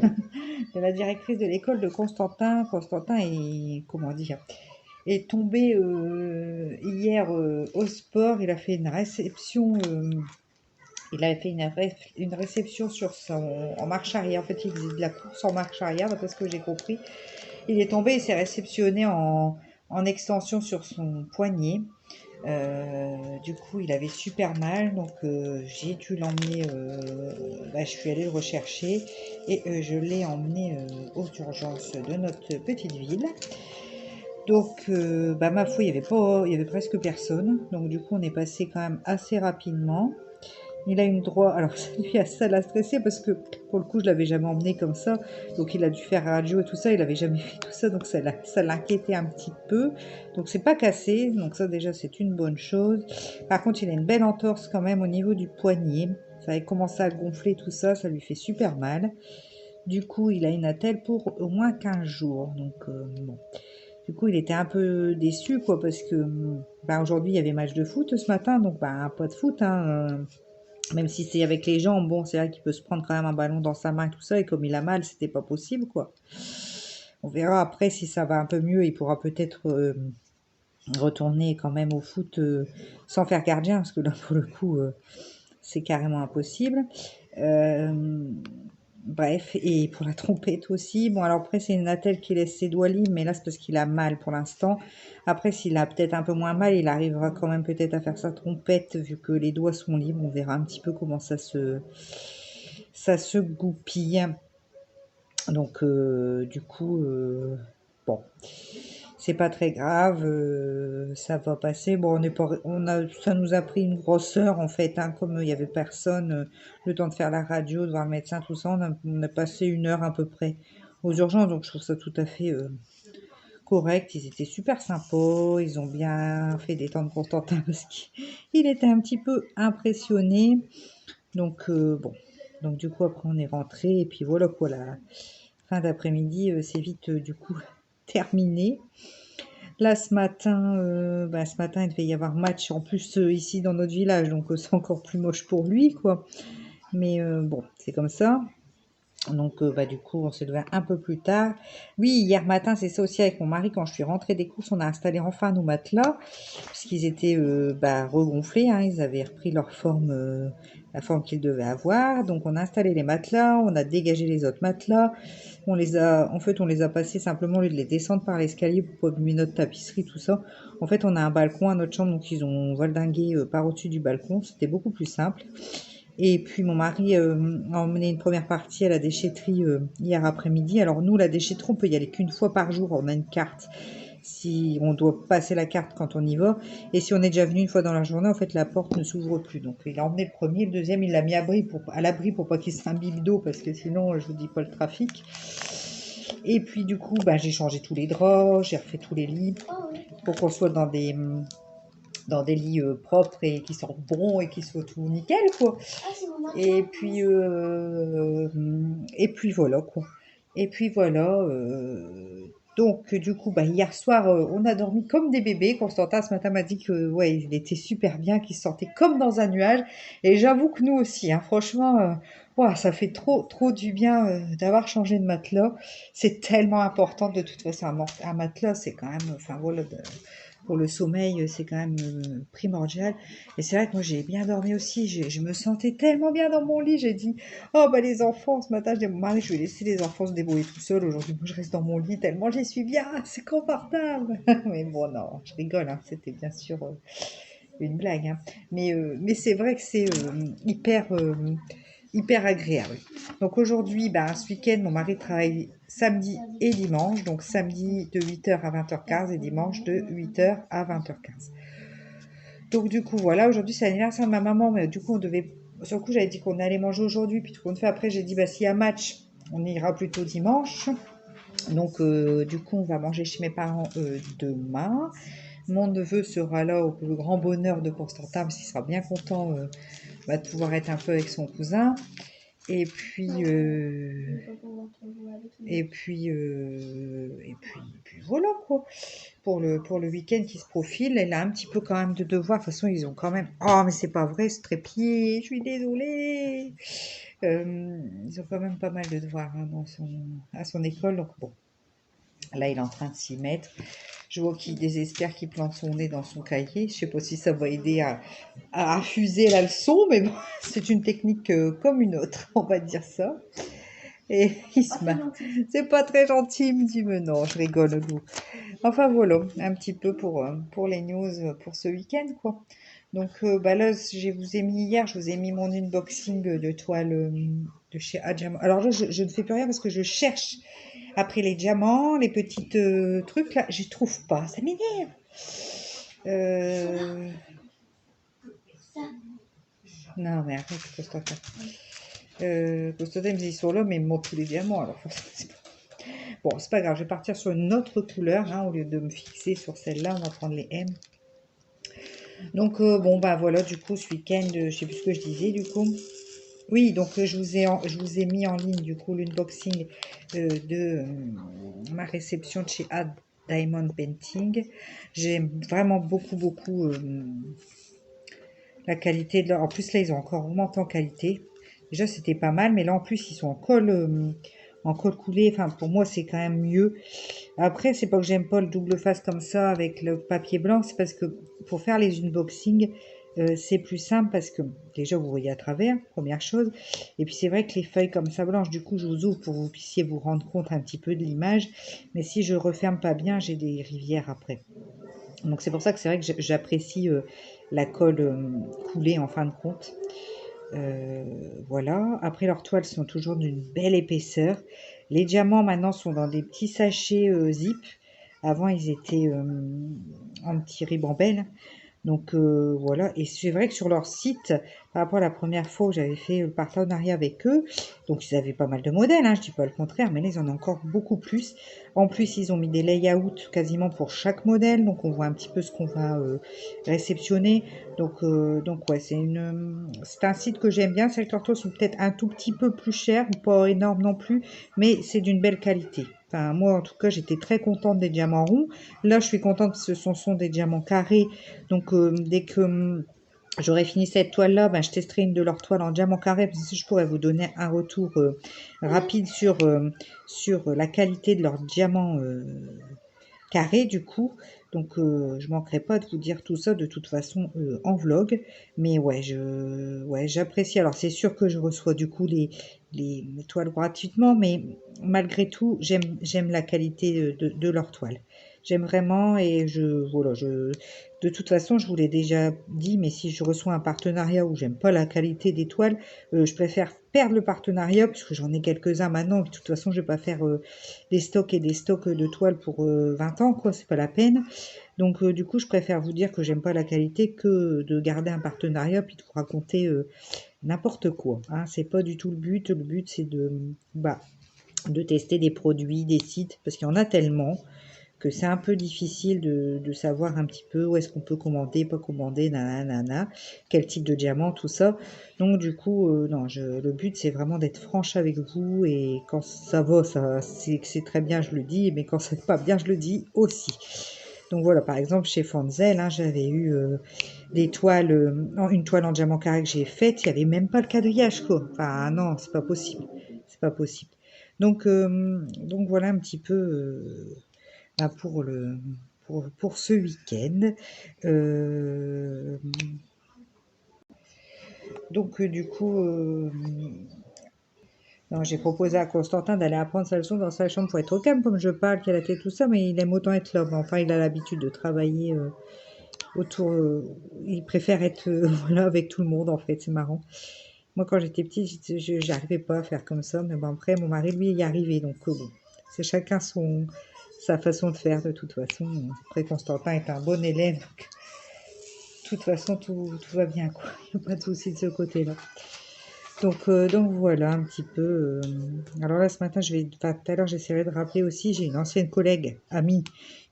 de la directrice de l'école de Constantin. Constantin est, comment dire, est tombé hier au sport. Il a fait une réception. Il avait fait une réception en marche arrière. En fait, il faisait de la course en marche arrière, d'après ce que j'ai compris. Il est tombé, il s'est réceptionné en extension sur son poignet. Du coup, il avait super mal, donc j'ai dû l'emmener. Je suis allée le rechercher et je l'ai emmené aux urgences de notre petite ville. Donc, ma foi, il y avait presque personne. Donc, du coup, on est passé quand même assez rapidement. Il a une droit, alors ça l'a stressé parce que pour le coup je l'avais jamais emmené comme ça, donc il a dû faire radio et tout ça, il avait jamais fait tout ça, donc ça l'inquiétait un petit peu, donc c'est pas cassé, donc ça déjà c'est une bonne chose. Par contre il a une belle entorse quand même au niveau du poignet, ça avait commencé à gonfler tout ça, ça lui fait super mal. Du coup il a une attelle pour au moins 15 jours, donc bon. Du coup il était un peu déçu quoi, parce que bah, aujourd'hui il y avait match de foot ce matin, donc bah, pas de foot, hein, même si c'est avec les jambes, bon, c'est vrai qu'il peut se prendre quand même un ballon dans sa main et tout ça, et comme il a mal, c'était pas possible, quoi. On verra après si ça va un peu mieux, il pourra peut-être retourner quand même au foot sans faire gardien, parce que là, pour le coup, c'est carrément impossible. Euh, Bref, et pour la trompette aussi. Bon, alors après, c'est une attelle qui laisse ses doigts libres, mais là, c'est parce qu'il a mal pour l'instant. Après, s'il a peut-être un peu moins mal, il arrivera quand même peut-être à faire sa trompette, vu que les doigts sont libres. On verra un petit peu comment ça se goupille. Donc, du coup, bon, c'est pas très grave, ça va passer. Bon, ça nous a pris une grosse heure en fait, hein, comme il y avait personne, le temps de faire la radio, de voir le médecin, tout ça, on a passé une heure à peu près aux urgences, donc je trouve ça tout à fait correct. Ils étaient super sympas, ils ont bien fait détendre Constantin parce qu'il était un petit peu impressionné. Donc bon, donc du coup après on est rentré et puis voilà quoi, la fin d'après-midi c'est vite du coup terminé. Là ce matin il devait y avoir match en plus ici dans notre village, donc c'est encore plus moche pour lui quoi. Mais bon, c'est comme ça. Donc, bah, du coup, on s'est levé un peu plus tard. Oui, hier matin, c'est ça aussi avec mon mari, quand je suis rentrée des courses, on a installé enfin nos matelas, puisqu'ils étaient bah, regonflés, hein, ils avaient repris leur forme, la forme qu'ils devaient avoir. Donc, on a installé les matelas, on a dégagé les autres matelas, on les a passés simplement au lieu de les descendre par l'escalier pour pas abîmer notre tapisserie, tout ça. En fait, on a un balcon à notre chambre, donc ils ont valdingué par au-dessus du balcon, c'était beaucoup plus simple. Et puis mon mari a emmené une première partie à la déchetterie hier après-midi. Alors nous, la déchetterie, on peut y aller qu'une fois par jour. On a une carte. Si on doit passer la carte quand on y va. Et si on est déjà venu une fois dans la journée, en fait, la porte ne s'ouvre plus. Donc il a emmené le premier, le deuxième, il l'a mis à l'abri pour pas qu'il s'imbibe d'eau, parce que sinon, je vous dis pas le trafic. Et puis du coup, bah, j'ai changé tous les draps, j'ai refait tous les lits pour qu'on soit dans des lits propres et qui sortent bons et qui soient tout nickel quoi. Et puis voilà quoi. Et puis voilà. Donc du coup bah hier soir on a dormi comme des bébés. Constantin ce matin m'a dit que ouais il était super bien, qu'il se sentait comme dans un nuage. Et j'avoue que nous aussi hein, franchement ouah, ça fait trop du bien d'avoir changé de matelas. C'est tellement important de toute façon un matelas c'est quand même enfin voilà pour le sommeil, c'est quand même primordial. Et c'est vrai que moi, j'ai bien dormi aussi. Je me sentais tellement bien dans mon lit. J'ai dit, oh, bah, les enfants, ce matin, je dis à mon mari, je vais laisser les enfants se débrouiller tout seuls. Aujourd'hui, moi, je reste dans mon lit tellement j'y suis bien. C'est confortable. Mais bon, non, je rigole. Hein. C'était bien sûr une blague. Hein. Mais c'est vrai que c'est hyper agréable. Donc aujourd'hui, bah, ce week-end, mon mari travaille samedi et dimanche. Donc samedi de 8h à 20h15 et dimanche de 8h à 20h15. Donc du coup, voilà, aujourd'hui c'est l'anniversaire de ma maman, mais du coup on devait... Sur le coup j'avais dit qu'on allait manger aujourd'hui, puis tout compte fait après j'ai dit bah s'il y a match, on ira plutôt dimanche. Donc du coup on va manger chez mes parents demain. Mon neveu sera là au plus grand bonheur de Constantin, parce qu'il sera bien content de pouvoir être un peu avec son cousin. Et puis voilà quoi. Pour le week-end qui se profile, elle a un petit peu quand même de devoirs. De toute façon, ils ont quand même. Oh, mais c'est pas vrai, ce trépied, je suis désolée. Ils ont quand même pas mal de devoirs hein, à son école. Donc bon, là, il est en train de s'y mettre. Je vois qu'il désespère, qu'il plante son nez dans son cahier. Je sais pas si ça va aider à affuser la leçon, mais bon, c'est une technique comme une autre, on va dire ça. Et il se marre. C'est pas très gentil, il me dit, mais non, je rigole, Lou. Enfin voilà, un petit peu pour les news pour ce week-end, quoi. Donc bah là, vous ai mis hier, je vous ai mis mon unboxing de toile de chez Adjama. Alors là, je ne fais plus rien parce que je cherche après les diamants, les petites trucs là, je trouve pas, ça m'énerve. Euh, Non, mais arrête, Constantin. Constantin me dit ils sont là, mais il me montre tous les diamants. Alors, bon, c'est pas grave, je vais partir sur une autre couleur, hein, au lieu de me fixer sur celle-là, on va prendre les M. Donc, bon, bah voilà, du coup, ce week-end, je sais plus ce que je disais, du coup. Oui, donc je vous ai mis en ligne, du coup, l'unboxing de ma réception de chez Ad Diamond Painting. J'aime vraiment beaucoup la qualité de leur... En plus, là, ils ont encore augmenté en qualité. Déjà, c'était pas mal, mais là, en plus, ils sont en colle coulé. Enfin, pour moi, c'est quand même mieux. Après, c'est pas que j'aime pas le double face comme ça avec le papier blanc, c'est parce que pour faire les unboxings, c'est plus simple parce que déjà vous voyez à travers, première chose. Et puis c'est vrai que les feuilles comme ça blanches, du coup je vous ouvre pour que vous puissiez vous rendre compte un petit peu de l'image. Mais si je referme pas bien, j'ai des rivières après. Donc c'est pour ça que c'est vrai que j'apprécie la colle coulée en fin de compte. Voilà. Après, leurs toiles sont toujours d'une belle épaisseur. Les diamants maintenant sont dans des petits sachets zip. Avant, ils étaient en petits ribambelles. Donc voilà, et c'est vrai que sur leur site, par rapport à la première fois où j'avais fait le partenariat avec eux, donc ils avaient pas mal de modèles, hein, je dis pas le contraire, mais là ils en ont encore beaucoup plus. En plus, ils ont mis des layouts quasiment pour chaque modèle, donc on voit un petit peu ce qu'on va réceptionner. Donc ouais, c'est un site que j'aime bien. C'est vrai que leurs toiles sont peut-être un tout petit peu plus chères, pas énormes non plus, mais c'est d'une belle qualité. Enfin, moi, en tout cas, j'étais très contente des diamants ronds. Là, je suis contente que ce sont des diamants carrés. Donc, dès que j'aurai fini cette toile-là, ben, je testerai une de leurs toiles en diamant carré, parce que je pourrais vous donner un retour rapide sur la qualité de leurs diamants carrés, du coup. Donc, je manquerai pas de vous dire tout ça de toute façon en vlog. Mais ouais, j'apprécie. Alors, c'est sûr que je reçois du coup les toiles gratuitement, mais malgré tout, j'aime la qualité de leurs toiles. J'aime vraiment et de toute façon, je vous l'ai déjà dit, mais si je reçois un partenariat où j'aime pas la qualité des toiles, je préfère perdre le partenariat puisque j'en ai quelques-uns maintenant. De toute façon, je vais pas faire des stocks et des stocks de toiles pour 20 ans, quoi, c'est pas la peine. Donc, du coup, je préfère vous dire que j'aime pas la qualité que de garder un partenariat puis de vous raconter n'importe quoi. Hein. C'est pas du tout le but. Le but, c'est de tester des produits, des sites, parce qu'il y en a tellement que c'est un peu difficile de savoir un petit peu où est-ce qu'on peut commander, pas commander, nanana, quel type de diamant, tout ça. Donc du coup, non, le but c'est vraiment d'être franche avec vous et quand ça va, c'est très bien, je le dis, mais quand ça va pas bien, je le dis aussi. Donc voilà, par exemple chez Fanzel, hein, j'avais eu des toiles, une toile en diamant carré que j'ai faite, il n'y avait même pas le quadrillage quoi. Enfin non, c'est pas possible, c'est pas possible. Donc voilà un petit peu pour pour ce week-end. Euh, du coup, non, j'ai proposé à Constantin d'aller apprendre sa leçon dans sa chambre pour être au calme, comme je parle, qu'elle a fait tout ça, mais il aime autant être là. Enfin, il a l'habitude de travailler autour. Il préfère être voilà, avec tout le monde, en fait, c'est marrant. Moi, quand j'étais petite, j'arrivais pas à faire comme ça, mais bon, après, mon mari, lui, y arrivait. Donc, bon, c'est chacun sa façon de faire, de toute façon. Après, Constantin est un bon élève, donc de toute façon, tout va bien, quoi. Il n'y a pas de souci de ce côté-là. Donc voilà un petit peu. Alors là, ce matin, enfin, tout à l'heure, j'essaierai de rappeler aussi. J'ai une ancienne collègue, amie,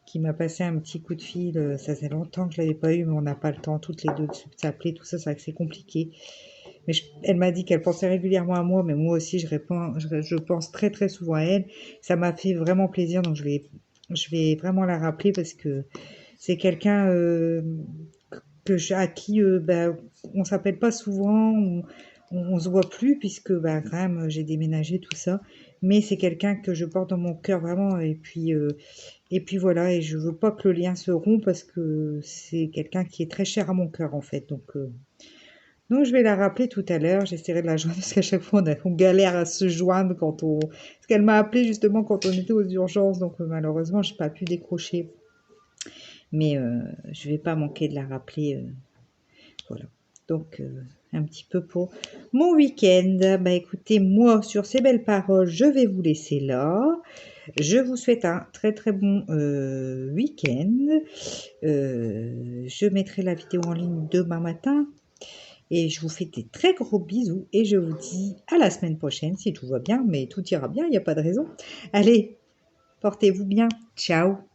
qui m'a passé un petit coup de fil. Ça faisait longtemps que je l'avais pas eu, mais on n'a pas le temps toutes les deux de s'appeler. Tout ça, c'est vrai que c'est compliqué. Mais elle m'a dit qu'elle pensait régulièrement à moi, mais moi aussi, je pense très très souvent à elle. Ça m'a fait vraiment plaisir, donc je vais vraiment la rappeler parce que c'est quelqu'un à qui on s'appelle pas souvent, on se voit plus puisque quand même j'ai déménagé tout ça, mais c'est quelqu'un que je porte dans mon cœur vraiment et puis voilà et je veux pas que le lien se rompe parce que c'est quelqu'un qui est très cher à mon cœur en fait donc je vais la rappeler tout à l'heure, j'essaierai de la joindre parce qu'à chaque fois on galère à se joindre parce qu'elle m'a appelé justement quand on était aux urgences donc malheureusement j'ai pas pu décrocher mais je vais pas manquer de la rappeler voilà. Donc, un petit peu pour mon week-end. Bah écoutez, moi, sur ces belles paroles, je vais vous laisser là. Je vous souhaite un très très bon week-end. Je mettrai la vidéo en ligne demain matin. Et je vous fais des très gros bisous et je vous dis à la semaine prochaine si tout va bien, mais tout ira bien, il n'y a pas de raison. Allez, portez-vous bien. Ciao.